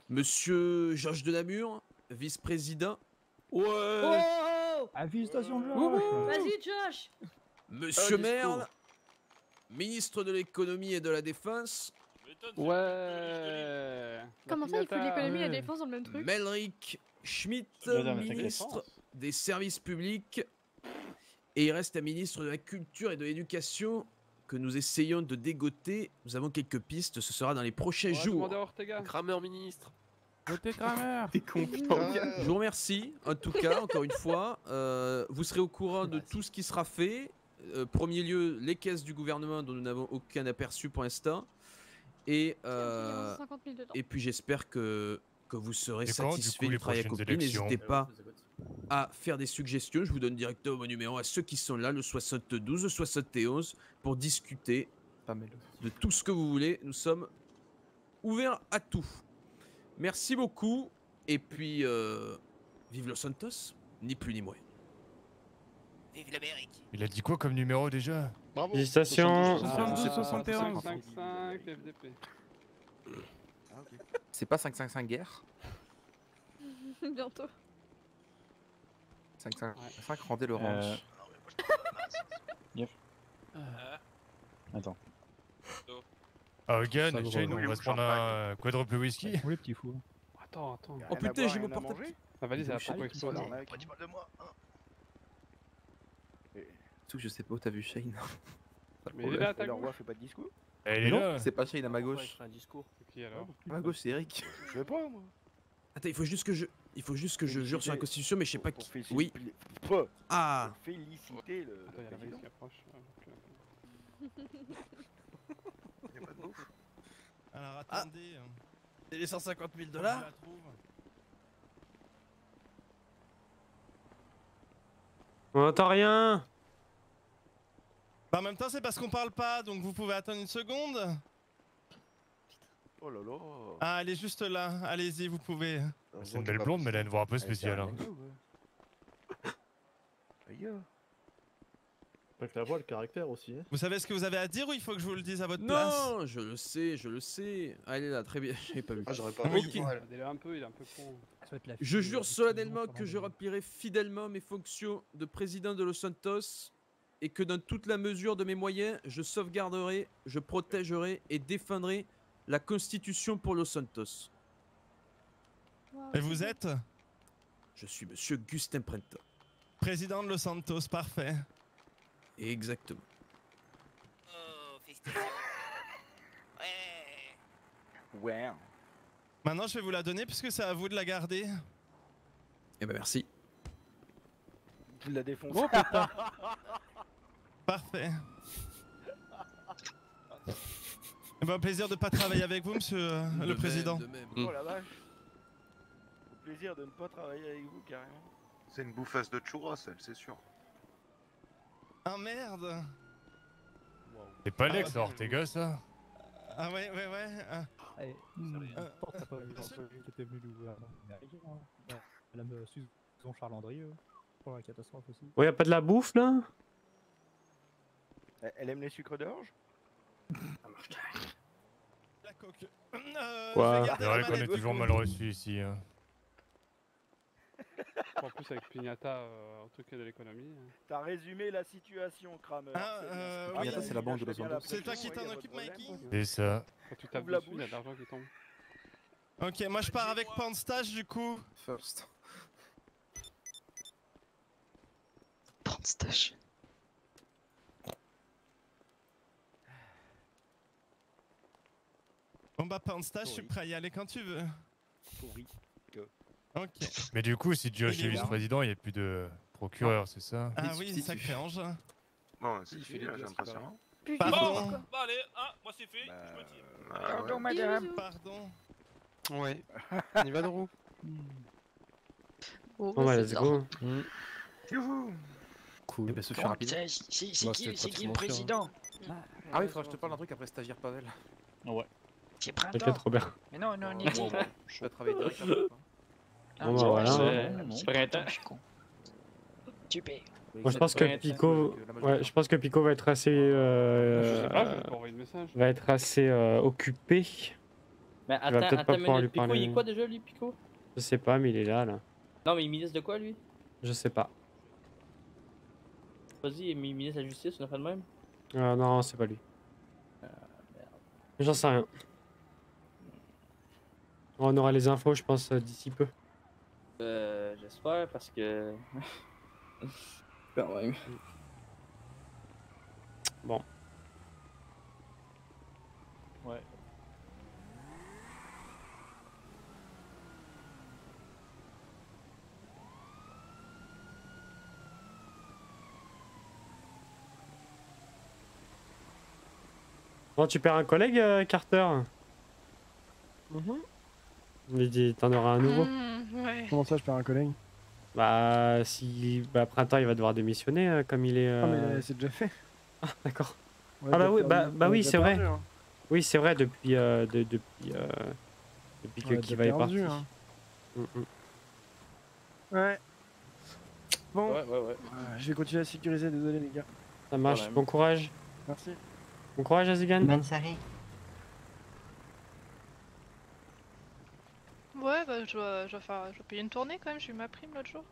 Monsieur Georges de Namur, vice-président.
Ouais.
Ah, félicitations,
Vas-y, Josh.
Monsieur Merle, ministre de l'économie et de la défense.
Ouais.
Comment ça, il faut l'économie et la défense dans le même truc?
Melrick Schmitt,
Bien, mais
ministre
t'inquiète.
des services publics. Et il reste un ministre de la culture et de l'éducation que nous essayons de dégoter. Nous avons quelques pistes, ce sera dans les prochains jours.
Demandez à Ortega.
Kramer ministre.
Votez Kramer.
Je vous remercie, en tout cas, encore une fois. Vous serez au courant de tout ce qui sera fait. Premier lieu, les caisses du gouvernement dont nous n'avons aucun aperçu pour l'instant. Et,
50 000 dedans.
et puis j'espère que vous serez
Et quand, du
satisfait
coup,
du
les
travail
prochaines
accompli.
élections
N'hésitez pas à faire des suggestions. Je vous donne directement mon numéro à ceux qui sont là, le 72, le 71, pour discuter de tout ce que vous voulez. Nous sommes ouverts à tout. Merci beaucoup. Et puis, vive Los Santos, ni plus ni moins.
Vive l'Amérique.
Il a dit quoi comme numéro déjà?
Bravo.
Félicitations.
72, 71. 5-5 FDP.
C'est pas 555 guerre.
Bientôt.
555 rendez l'orange.
Attends.
Ah, Hogan,
Ça me
Shane,
revient.
on va se prendre un quadruple whisky.
Oui, petit fou.
Attends.
Oh putain, j'ai mon portable.
La valise, elle a pas explosé.
Pourquoi tu parles de moi hein?
Surtout que je sais pas où t'as vu Shane.
Mais il est là,
Et le roi fait pas de discours?
Elle est
Non,
là.
c'est pas Shane à ma gauche.
un discours. Qui alors
À ma gauche, c'est Eric.
Je sais pas, moi.
Attends, il faut juste que je jure sur la constitution, mais je sais pas qui.
féliciter-
Oui.
Pas.
Ah.
Pour féliciter le
Attends, il y a la
président.
valise qui approche.
Y'a pas de bouffe.
Alors
Ah.
attendez.
C'est les 150 000
Je la trouve.
On entend rien.
Bah, en même temps, c'est parce qu'on parle pas, donc vous pouvez attendre une seconde.
Oh là là.
Ah, elle est juste là. Allez-y, vous pouvez.
C'est une belle blonde, mais elle a une voix un peu spéciale. Hein.
Pas que la voix, le caractère aussi. Hein.
Vous savez ce que vous avez à dire ou il faut que je vous le dise à votre place?
Non, je le sais. Ah, elle est là, très bien. J'avais pas vu.
Ah, j'aurais pas
Ok.
vu.
Il est un peu con.
Je jure solennellement que je remplirai fidèlement mes fonctions de président de Los Santos et que dans toute la mesure de mes moyens, je sauvegarderai, je protégerai et défendrai la Constitution pour Los Santos.
Et vous êtes?
Je suis Monsieur Gustin Prenta.
Président de Los Santos, parfait.
Exactement.
Oh, félicitations. Ouais.
Ouais.
Maintenant, je vais vous la donner puisque c'est à vous de la garder.
Eh ben merci.
Tu l'as défoncé.
Oh putain.
Parfait. Eh ben, plaisir de pas travailler avec vous, monsieur le président.
Oh la vache. Au plaisir de ne pas travailler avec vous, carrément.
C'est une bouffasse de churros, elle, c'est sûr.
Ah merde.
C'est pas Lex Ortega, ça?
Ah ouais. Ah.
T'as pas vu celui qui était venu nous voir. Madame Susan Charles-André pour la catastrophe aussi.
Oh, y a pas de la bouffe là?
Elle aime les sucres d'orge?
La coque.
Quoi?
C'est vrai qu'on est toujours mal reçu ici. Hein.
En plus avec Pignata, en tout cas de l'économie.
T'as résumé la situation, Kramer.
Pignata, c'est la banque de Los Santos.
C'est toi qui t'en occupe, Mikey?
C'est ça.
Quand tu tapes
Ouvre la
dessus, il y a de l'argent qui tombe.
Ok, moi je pars avec Panstache du coup.
First.
Panstache.
Bon bah Panstache, je suis prêt à y aller quand tu veux.
Pourri.
Ok.
Mais du coup, si Josh
Il est
est
là.
vice-président, il n'y a plus de procureur, c'est ça?
Ah oui, ça change.
Bon, c'est fini là, j'ai l'impression.
Pardon.
Bon, bah allez, hein, moi c'est fait, je me tire.
Ah, ouais.
madame.
Pardon.
Ouais. On y va, Drew.
Oh,
Bon, bah,
c'est
let's
ça.
go.
Youhou.
Cool. Et ben, ce fut rapide.
C'est qui le président?
Ah oui, faudra que je te parle d'un truc après stagiaire Pavel.
Ouais.
C'est Printemps.
T'inquiète, Robert.
Mais non, on y est.
Je vais travailler direct après.
Bon, bah voilà.
C'est Printemps. Je suis con. Super.
Moi, je pense que Pico, ouais, je pense que Pico va être assez,
Je sais pas, je vais pas envoyer le message.
va être assez occupé.
Mais
Il va peut-être pas pouvoir lui
Pico, il
parler.
est quoi déjà lui, Pico?
Je sais pas, mais il est là.
Non, mais il ministre de quoi lui?
Je sais pas.
Vas-y, il ministre de la justice, on a fait le même?
Non, c'est pas lui. J'en sais rien. On aura les infos, je pense, d'ici peu.
J'espère parce que. Quand même.
Bon.
Ouais.
Bon, tu perds un collègue, Carter? Il dit, t'en auras un nouveau?
Ouais.
Comment ça, je perds un collègue?
Bah, si. Bah, Printemps, il va devoir démissionner, comme il est.
Ah, mais c'est déjà fait.
Ah, d'accord.
Ouais,
Ah, bah
déjà
oui,
perdu-
bah
on a
oui,
déjà
c'est vrai.
perdu, hein.
Oui, c'est vrai, depuis que
On a déjà
Kiva est parti.
perdu, hein.
Mm.
Ouais. Bon.
Ouais.
Je vais continuer à sécuriser, désolé les gars.
Ça marche,
Voilà.
bon courage.
Merci.
Bon courage, Azigan.
Bonne soirée.
Ouais, bah je dois payer une tournée quand même, j'ai eu ma prime l'autre jour.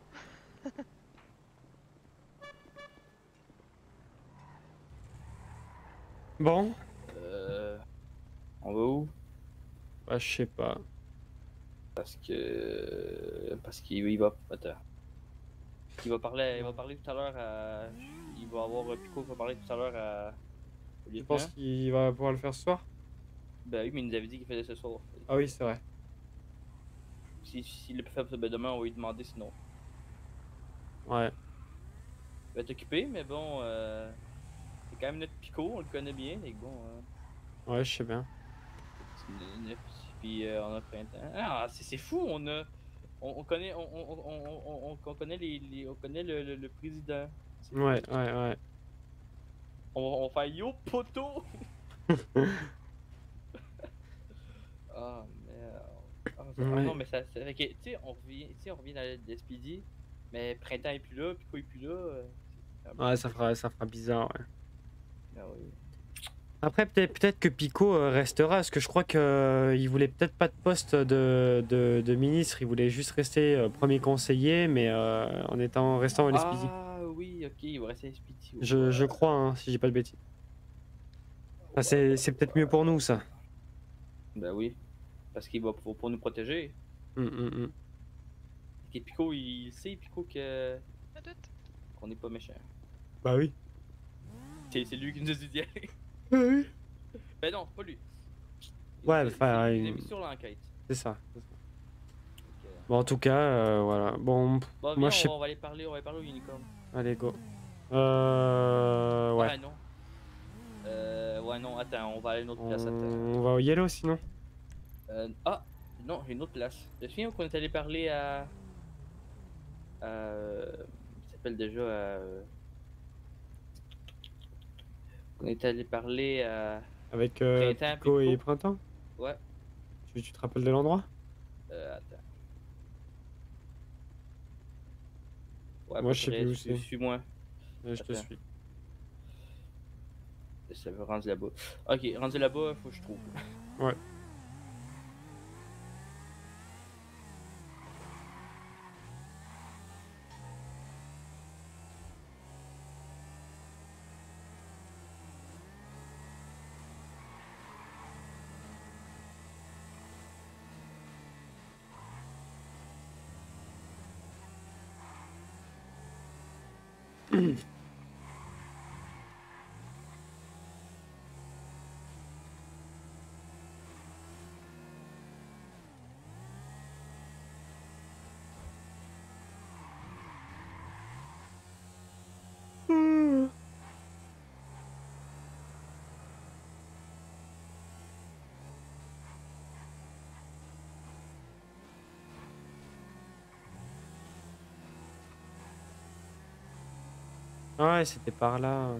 Bon.
On va où?
Bah, je sais pas.
Parce qu'il va. Attends. Il va parler tout à l'heure à. Il va avoir Pico qui va parler tout à l'heure
Tu penses qu'il va pouvoir le faire ce soir?
Bah oui, mais il nous avait dit qu'il faisait ce soir.
Ah oui, c'est vrai.
S'il le peut faire demain, on va lui demander sinon.
Ouais.
Il va être occupé, mais bon, c'est quand même notre Pico, on le connaît bien, et bon.
Ouais, je sais bien.
Puis on a printemps. Ah, c'est fou, on connaît, on connaît on connaît le président.
Ouais, ouais, ouais.
On va faire yo poto. Ah merde.
Ouais.
Non mais ça fait que, tu sais, on revient dans le SPD, mais printemps est plus là, Pico est plus là.
Ouais, ça fera bizarre, ouais.
Ah oui.
Après, peut-être que Pico restera, parce que je crois qu'il voulait peut-être pas de poste de ministre, il voulait juste rester premier conseiller, mais restant à l'SPD.
Ah oui, ok, il va rester à l'SPD.
Je crois, hein, si j'ai pas de bêtises. Enfin, c'est peut-être mieux pour nous, ça.
Ben oui, parce qu'il va pour nous protéger. Et Pico, il sait, Pico, qu'on n'est pas méchant.
Bah oui.
C'est lui qui nous a dit d'y aller.
Oui.
Ben non, pas lui.
Ouais, enfin.
Il nous a mis sur l'enquête.
C'est ça. Bon, en tout cas, voilà. Bon,
Bon,
moi
viens,
je sais.
on va aller parler au unicorn.
Allez, go. Ouais.
Ah non. Ouais, non, attends, on va aller à une autre place. Attends.
On va au Yellow sinon.
Ah, non, j'ai une autre place. Je me souviens qu'on est allé parler à. Il s'appelle déjà. On est allé parler à.
Avec
Printemps,
Pico et Printemps.
Ouais.
Tu te rappelles de l'endroit?
Attends. Ouais,
moi je sais plus où c'est.
Suis-moi.
Ouais, je te suis.
Ça veut rendre là-bas. Ok, rendu là-bas, faut que je trouve.
Ouais. Ouais, c'était par là.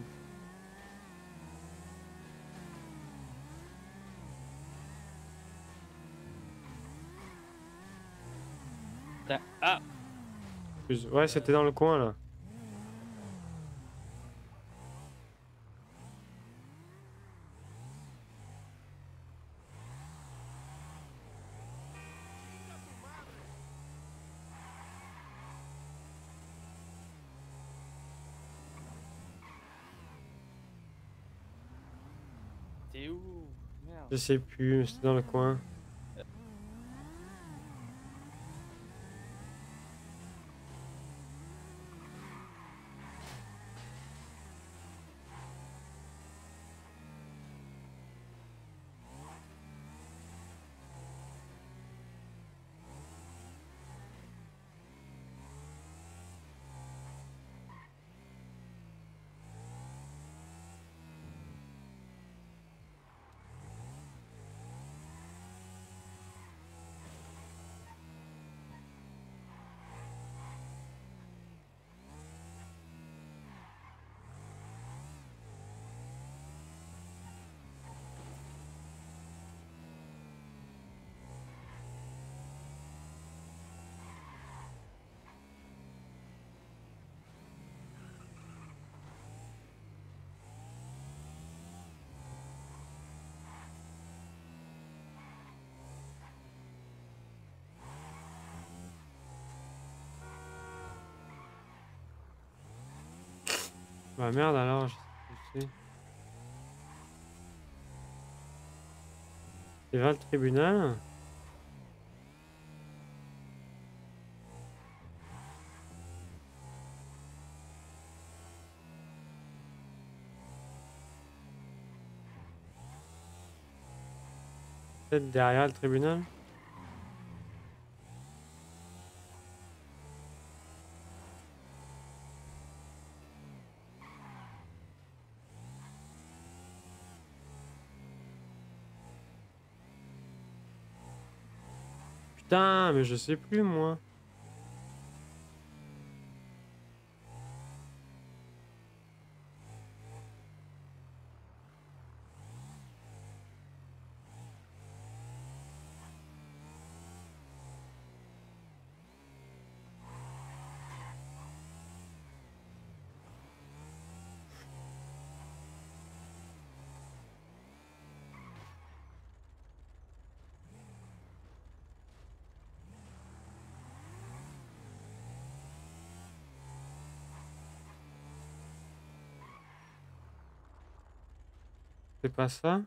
Ah!
Ouais, c'était dans le coin là.
T'es où? Merde.
Je sais plus, c'était dans le coin. Bah merde alors, je sais. C'est vers le tribunal. Peut-être derrière le tribunal. Putain, mais je sais plus moi. C'est pas ça?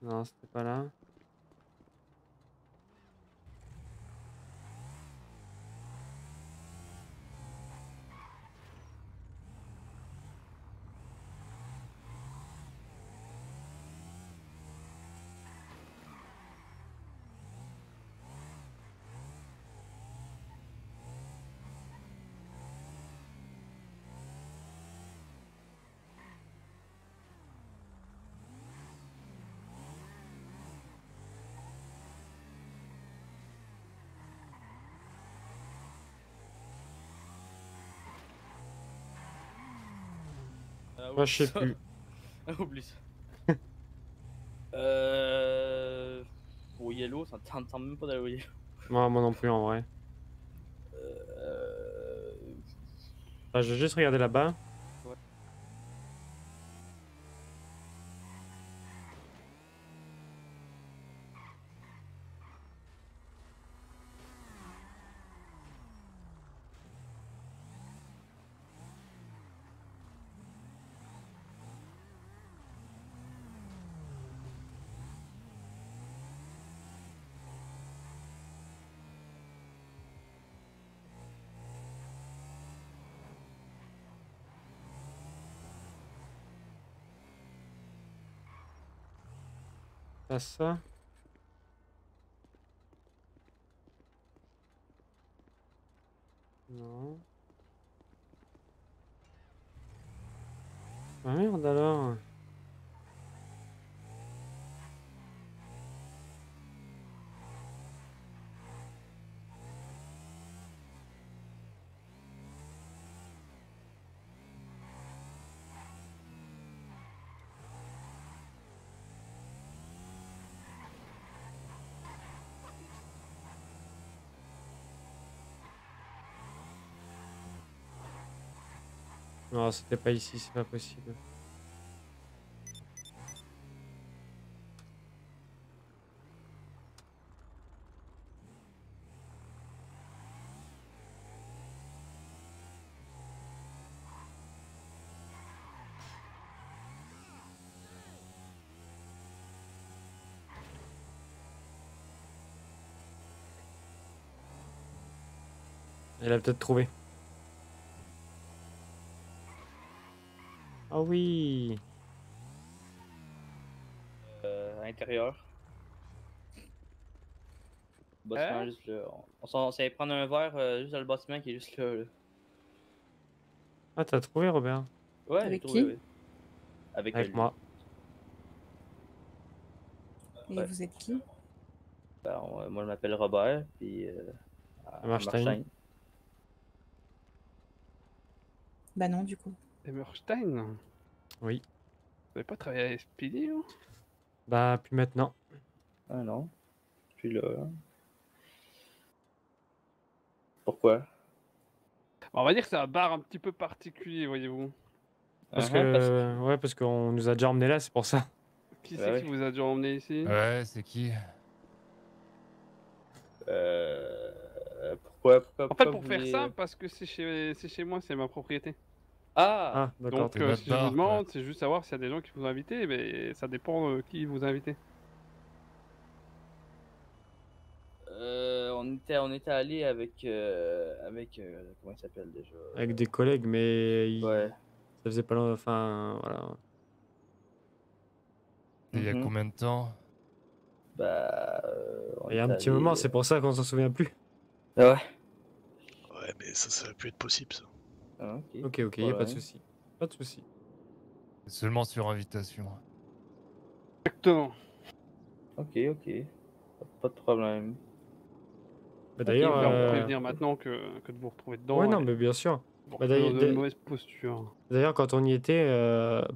Non, c'était pas là. Moi, je sais plus.
Oublie ça. Au yellow, ça me tente même pas d'aller au yellow.
Moi non plus en vrai. Bah, je vais juste regarder là-bas.
Ouais.
Pas ça. Non. Ah merde alors. Non, c'était pas ici, c'est pas possible. Elle a peut-être trouvé. Ah oui.
À l'intérieur. Bâtiment juste là. On s'allait prendre un verre juste dans le bâtiment qui est juste là.
Ah, t'as trouvé, Robert?
Ouais, j'ai
Avec
trouvé,
qui?
oui. Avec lui.
moi.
Et vous êtes qui?
Ben, moi, je m'appelle Robert, puis
Hammerstein.
Bah non, du coup.
Hammerstein?
Oui.
Vous avez pas travaillé à SPD, hein?
Bah, plus maintenant.
Ah non. Je suis là. Pourquoi?
On va dire que c'est un bar un petit peu particulier, voyez-vous.
Parce que... Ouais, parce qu'on nous a déjà emmenés là, c'est pour ça.
Qui c'est qui vous a déjà emmené ici?
Ouais, c'est qui?
Pourquoi
En fait, pour
vous
faire
voulez-
simple, parce que c'est chez moi, c'est ma propriété.
Ah,
d'accord.
Donc,
C'est votre
si je
bar,
vous
quoi.
demande, c'est juste savoir s'il y a des gens qui vous ont invité, mais ça dépend qui vous a invité.
on était allé avec comment il s'appelle déjà?
Avec des collègues, mais...
Ouais.
Ça faisait pas longtemps... Enfin, voilà.
Il y a combien de temps?
Bah.
Il y a un petit moment, c'est pour ça qu'on s'en souvient plus.
Ah ouais.
Ouais, mais ça va plus être possible, ça.
Ah,
Ok, y a pas de souci. Pas de souci.
Seulement sur invitation.
Exactement.
Ok. Pas de problème.
Bah, d'ailleurs.
On peut prévenir maintenant que de vous retrouver dedans.
Ouais, non,
et
mais bien sûr.
vous
Bah,
retrouver dans une mauvaise posture.
D'ailleurs, quand on y était,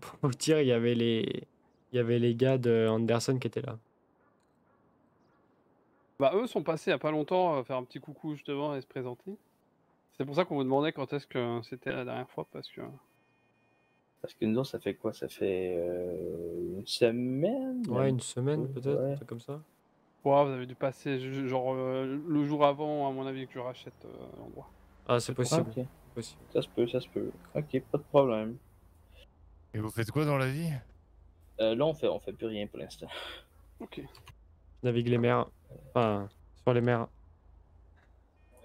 pour vous dire, il y avait les gars de Anderson qui étaient là.
Bah, eux sont passés il y a pas longtemps faire un petit coucou justement et se présenter. C'est pour ça qu'on vous demandait quand est-ce que c'était la dernière fois, parce que
nous, ça fait quoi? Ça fait une semaine?
Ouais, une semaine peut-être,
Ouais.
un truc comme ça.
ouais, vous avez dû passer genre le jour avant, à mon avis, que je rachète l'endroit.
Ah, c'est possible.
Ok.
Possible.
Ça se peut. Ok, pas de problème.
Et vous faites quoi dans la vie?
Là, on fait plus rien pour l'instant.
Ok.
Je navigue les mers. Enfin, sur les mers.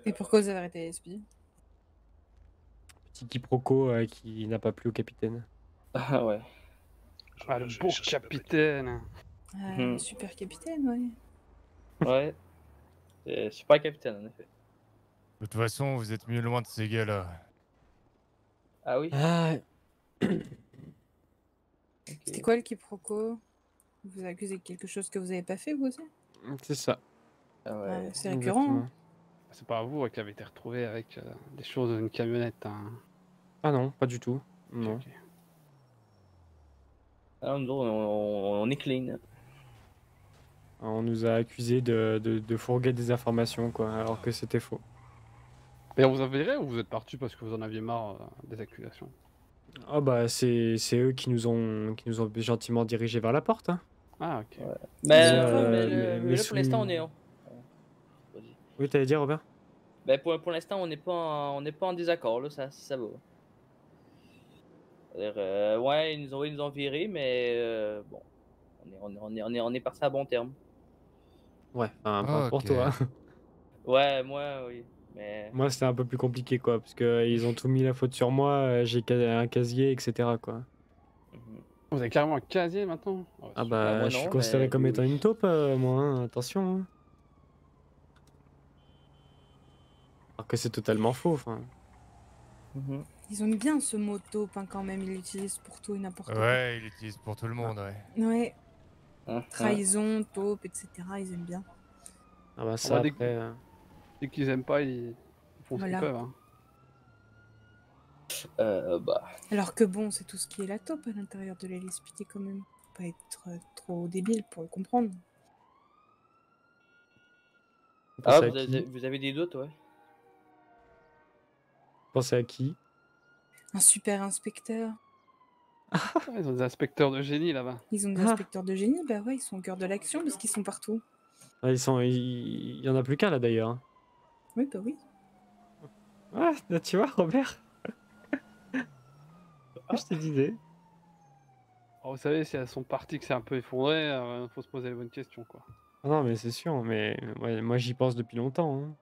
Et pourquoi vous avez arrêté l'SP?
Petit quiproquo qui n'a pas plu au capitaine.
Ah ouais.
Ah, le beau capitaine.
Ah, super capitaine, ouais.
Ouais. Super capitaine, en effet.
De toute façon, vous êtes mieux loin de ces gars-là.
Ah oui?
Ah.
C'était quoi le quiproquo? Vous accusez de quelque chose que vous avez pas fait, vous aussi?
C'est ça.
Ah ouais.
C'est récurrent. Hein.
C'est pas vous qui avez été retrouvé avec des choses dans une camionnette. Hein.
Ah non, pas du tout. Non.
Ok.
Ah, nous, on est clean.
On nous a accusés de fourguer des informations, quoi, alors que c'était faux.
Mais on vous a viré ou vous êtes parti parce que vous en aviez marre des accusations?
Ah bah c'est eux qui nous ont gentiment dirigés vers la porte. Hein.
Ah ok.
Ouais.
Mais
là, pour l'instant, on est.
Oui, t'allais dire, Robert?
Ben pour l'instant, on n'est pas en désaccord, là, ça va. Ouais, ils nous ont viré, mais bon, on est parti à bon terme.
Ouais, enfin, pour toi.
Ouais, moi, oui. Mais...
Moi, c'était un peu plus compliqué, quoi, parce que ils ont tout mis la faute sur moi, j'ai un casier, etc., quoi.
Vous avez carrément un casier maintenant? Oh,
ah bah,
moi,
je suis
non,
considéré
mais
comme
lui,
étant
oui.
une taupe, moi, hein, attention. Hein. Alors que c'est totalement faux, enfin.
Ils ont mis bien ce mot taupe, hein, quand même, ils l'utilisent pour tout et n'importe quoi.
Ouais, ils l'utilisent pour tout le monde, ouais.
Ouais. Trahison, taupe, etc., ils aiment bien.
Ah bah ça, après...
Dès qu'ils aiment pas, ils font ce qu'ils peuvent. Hein.
Bah...
Alors que bon, c'est tout ce qui est la taupe à l'intérieur de l'LSPD quand même. Faut pas être trop débile pour le comprendre.
Ah, vous avez des doutes, ouais.
Pensez à qui?
Un super inspecteur.
Ils ont des inspecteurs de génie là-bas.
Ils ont des inspecteurs de génie, bah ouais, ils sont au cœur de l'action parce qu'ils sont partout.
Ah, il y en a plus qu'un là d'ailleurs.
Oui, bah oui.
Ah, tu vois, Robert. Je te disais.
Alors, vous savez, si elles sont parties, que c'est un peu effondré, faut se poser les bonnes questions, quoi.
Ah non, mais c'est sûr, mais moi j'y pense depuis longtemps. Hein.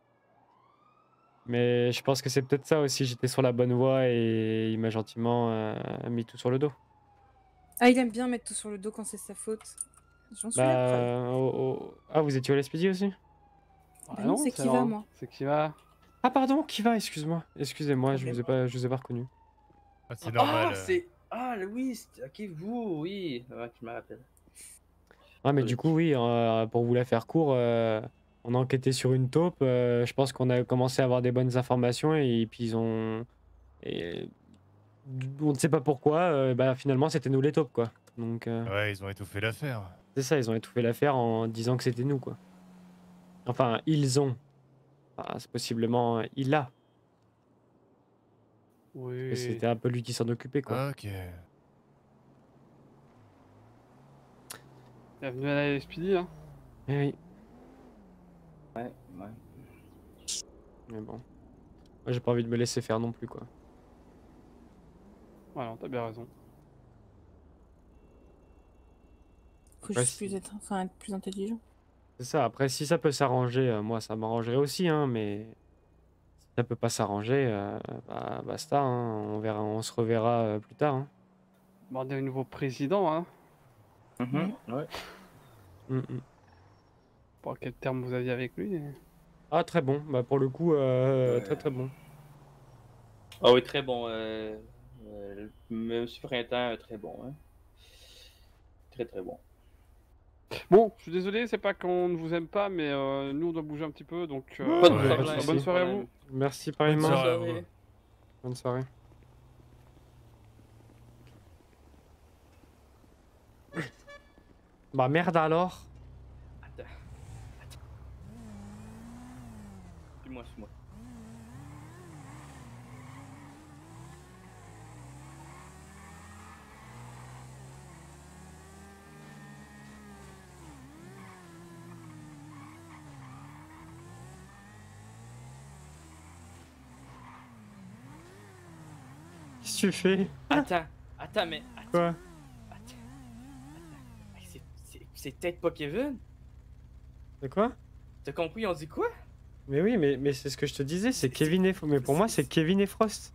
Mais je pense que c'est peut-être ça aussi, j'étais sur la bonne voie et il m'a gentiment mis tout sur le dos.
Ah, il aime bien mettre tout sur le dos quand c'est sa faute. J'en suis la preuve.
Ah, vous étiez au LSPD aussi?
Ah non, c'est Kiva, moi.
C'est Kiva.
Ah pardon, Kiva, excuse-moi. Excusez-moi, je vous ai pas reconnu.
Ah, c'est normal.
Ah oui, ok, vous, oui. Ouais, je me rappelle.
Ah mais du coup, oui, pour vous la faire court, on a enquêté sur une taupe. Je pense qu'on a commencé à avoir des bonnes informations et puis ils ont... on ne sait pas pourquoi, bah, finalement c'était nous les taupes, quoi. Donc,
Ouais, ils ont étouffé l'affaire.
c'est ça, ils ont étouffé l'affaire en disant que c'était nous, quoi. Enfin, ils ont. Enfin, c'est possiblement il a.
Oui.
C'était un peu lui qui s'en occupait, quoi.
Ok.
Bienvenue à la LSPD, hein.
Eh oui.
Ouais.
Mais bon. Moi, j'ai pas envie de me laisser faire non plus, quoi.
Ouais, non, t'as bien raison.
Faut juste être plus intelligent.
C'est ça, après, si ça peut s'arranger, moi, ça m'arrangerait aussi, hein, mais... Si ça peut pas s'arranger, bah, basta, hein, on se reverra plus tard, hein.
Bon, on est au nouveau président, hein.
Ouais.
Pour quel terme vous aviez avec lui?
Ah, très bon. Bah, pour le coup, très très bon.
Ah oui, très bon. Monsieur Printemps, très bon. Hein. Très très bon.
Bon, je suis désolé, c'est pas qu'on ne vous aime pas, mais nous on doit bouger un petit peu, donc
Pas de problème,
bonne soirée à vous.
Merci pareillement.
Bonne soirée à vous.
Bonne soirée. Bah merde alors.
Suis-moi, suis-moi.
Qu'est-ce que tu fais?
Attends, mais...
Quoi?
C'est peut-être pas Kevin?
De quoi?
T'as compris, on dit quoi?
Mais oui, mais c'est ce que je te disais, c'est Kevin et... Mais pour moi, c'est Kevin et Frost.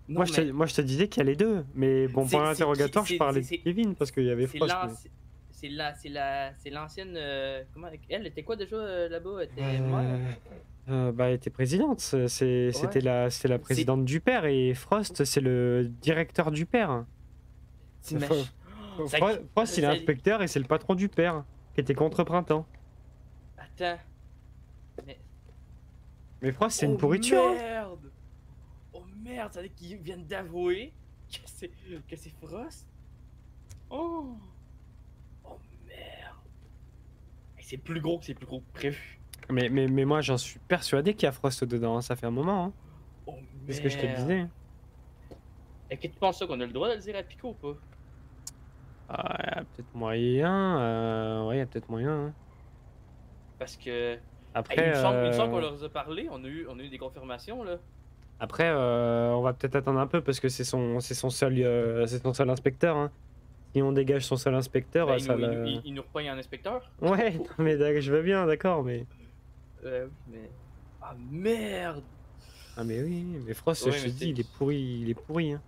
Non,
Moi, je te disais qu'il y a les deux. Mais bon, pour l'interrogatoire, je parlais de
c'est-
Kevin parce qu'il y avait
C'est
Frost.
c'est l'ancienne... comment... Elle était quoi déjà là-bas? Elle était
Bah, elle était présidente. C'était la présidente du père et Frost, c'est le directeur du père.
T'imagines-
Frost, il est inspecteur et c'est le patron du père qui était contre Printemps.
Attends.
Mais Frost, c'est une pourriture. Hein.
Merde! Oh merde, ça veut dire qu'ils viennent d'avouer que c'est Frost? Oh! Oh merde! C'est plus gros que prévu.
Mais moi, j'en suis persuadé qu'il y a Frost dedans. Hein. Ça fait un moment. Hein.
Oh
C'est ce que je te disais.
Est-ce que tu penses ça qu'on a le droit de le dire à Pico ou pas?
Ah, il y a peut-être moyen. Ouais, il y a peut-être moyen. Hein.
Parce que.
Après,
il me semble qu'on leur a parlé, on a eu des confirmations là.
Après, on va peut-être attendre un peu parce que c'est son seul inspecteur. Hein. Si on dégage son seul inspecteur,
Ben,
ça
il nous reprend un inspecteur?
Ouais, non, mais je veux bien, d'accord, mais.
Mais. Ah merde!
Ah, mais oui, mais Frost,
Ouais,
je te
mais
dis, il est pourri. Hein.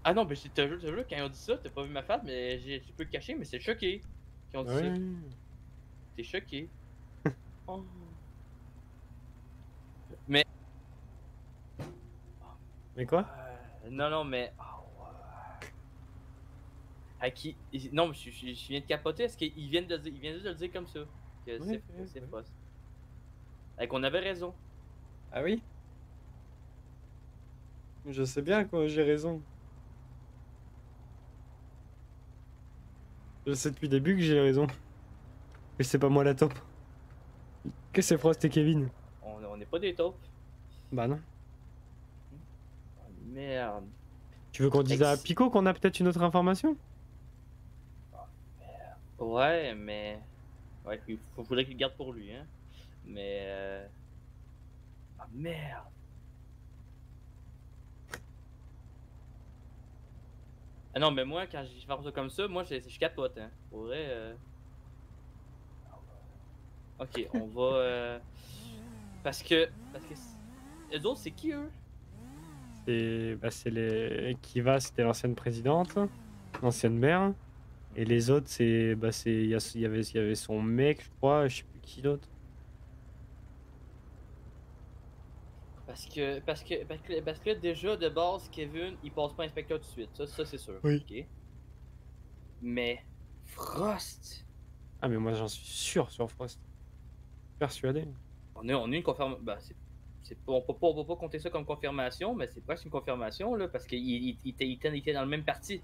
Ah non, mais t'as vu, quand ils ont dit ça, t'as pas vu ma face, mais j'ai peux le cacher, mais c'est choqué qui ont dit
Ouais.
ça. T'es choqué. Oh. Mais.
Mais quoi?
Non, mais. À qui. Non, mais je viens de capoter, est-ce qu'ils viennent de dire, ils viennent juste de le dire comme ça? Que
Ouais,
c'est Frost. Qu'on avait raison.
Ah oui? Je sais bien quoi, j'ai raison. Je sais depuis le début que j'ai raison. Mais c'est pas moi la taupe. Que c'est Frost et Kevin.
On n'est pas des taupes.
Bah non.
Oh, merde.
Tu veux qu'on dise à Pico qu'on a peut-être une autre information?
Ouais, mais. Ouais, il faudrait qu'il le garde pour lui, hein. Mais. Ah merde! Ah non, mais moi, quand je fais ça comme ça, moi, je capote, hein. Pour vrai. Ok, on va. Parce que. Les autres, c'est qui eux?
C'est les. Kiva, c'était l'ancienne présidente, l'ancienne maire. Et les autres, il y avait son mec, je crois, je sais plus qui d'autre.
Parce que déjà, de base, Kevin, il passe pas inspecteur tout de suite. Ça c'est sûr.
Oui.
Ok. Mais. Frost!
Ah, mais moi j'en suis sûr sur Frost. Persuadé.
On a une confirmation. Bah, on peut pas compter ça comme confirmation, mais c'est presque une confirmation, là, parce qu'il était dans le même parti.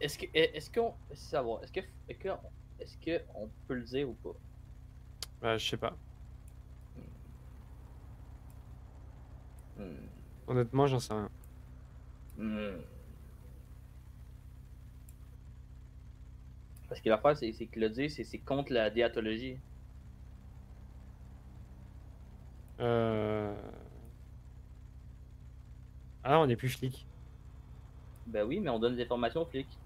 Est-ce qu'on peut le dire ou pas?
Bah, je sais pas. Honnêtement, j'en sais rien.
Parce que l'affaire, c'est que le dire, c'est contre la déontologie.
Ah, on n'est plus flic.
Ben oui, mais on donne des informations aux flics.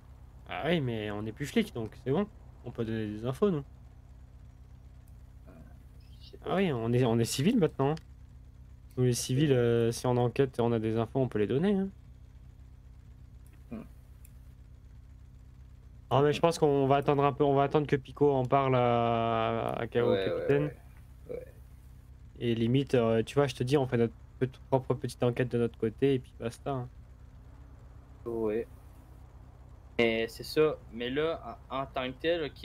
Ah oui, mais on n'est plus flic, donc c'est bon. On peut donner des infos, nous. Ah oui, on est civil maintenant. Nous les civils, si on enquête et on a des infos, on peut les donner. Hein. Ah, mais je pense qu'on va attendre un peu, on va attendre que Pico en parle au capitaine.
Ouais.
Et limite, tu vois, je te dis, on fait notre propre petite enquête de notre côté et puis basta. Hein.
Ouais. Mais c'est ça. Mais là, en tant que tel, ok.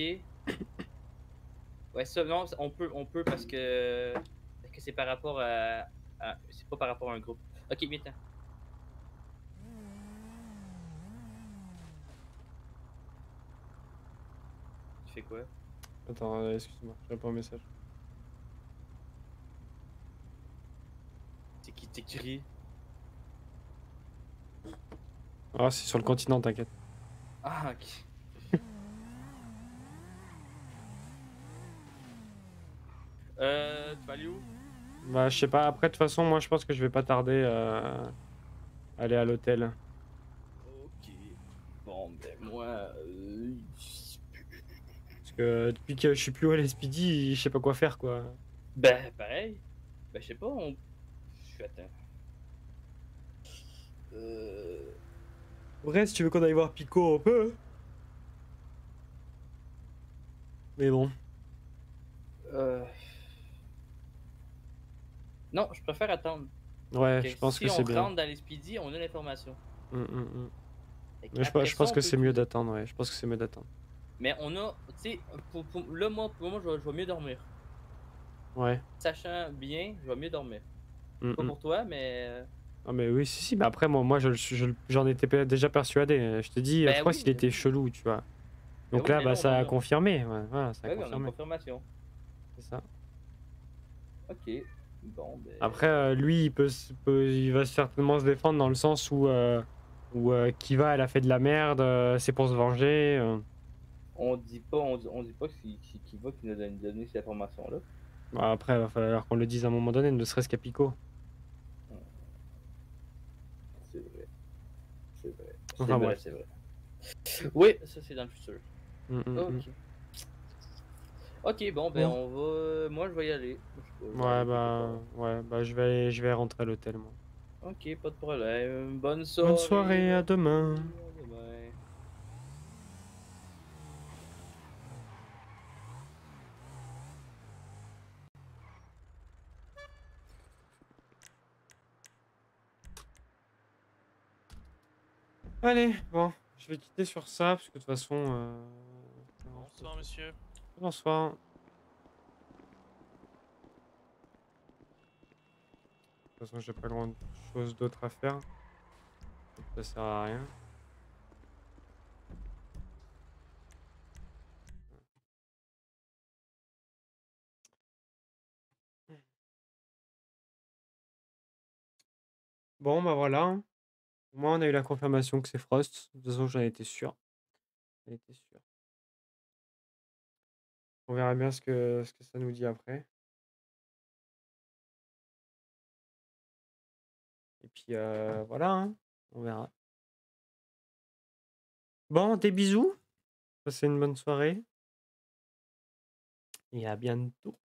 Ouais, ça, non, on peut parce que c'est par rapport c'est pas par rapport à un groupe. Ok, viens-t'en. Tu fais quoi?
Attends, excuse-moi, je réponds au message.
C'est qui t'écrit?
Ah, c'est sur le continent, t'inquiète.
Ah, ok. Tu vas aller où?
Bah, je sais pas, après, de toute façon, moi, je pense que je vais pas tarder à aller à l'hôtel.
Ok. Bon, ben moi.
Parce que depuis que je suis plus au LSPD, je sais pas quoi faire, quoi.
Ben, pareil. Ben, je sais pas, je suis atteint.
Bref, si tu veux qu'on aille voir Pico, on peut. Mais bon.
Non, je préfère attendre.
Ouais, je pense que c'est
Si on
bien.
rentre dans les speedy, on a l'information.
Mais je pense que c'est mieux d'attendre, ouais. Je pense que c'est mieux d'attendre.
Mais on a, tu sais, là, moi, je vais mieux dormir.
Ouais.
Sachant bien, je vais mieux dormir. Pas pour toi, mais.
Ah, mais oui, si, mais après, moi, j'en étais déjà persuadé. Je te dis,
Ben
Frost,
oui,
il était chelou, tu vois. Donc
oui,
là,
mais
bah,
là,
ça
on
a
en a.
confirmé. Ouais, voilà, ça a
Ouais, oui, on a une
confirmé.
confirmation.
C'est ça.
Ok. Bon, ben.
Après, lui, il va certainement se défendre dans le sens où Kiva, elle a fait de la merde, c'est pour se venger.
On dit pas qui va qui nous a donné cette information-là.
Bah, après, il va falloir qu'on le dise à un moment donné, ne serait-ce qu'à Pico.
C'est vrai. C'est vrai.
Enfin, bref.
C'est vrai. Oui, ça c'est dans le futur. Ok. Ok, bon, ben on va. Moi, je vais y aller.
Ouais, bah, je vais rentrer à l'hôtel, moi.
Ok, pas de problème. Bonne soirée.
Bonne soirée, à demain.
À demain.
Allez, bon, je vais quitter sur ça, parce que de toute façon...
Bonsoir, monsieur.
Bonsoir. De toute façon, j'ai pas grand chose d'autre à faire. Donc ça sert à rien. Bon, bah voilà. Hein. Moi, on a eu la confirmation que c'est Frost. De toute façon, j'en étais sûr. J'en étais sûr. On verra bien ce que ça nous dit après. Et puis, voilà. Hein. On verra. Bon, des bisous. Passez une bonne soirée. Et à bientôt.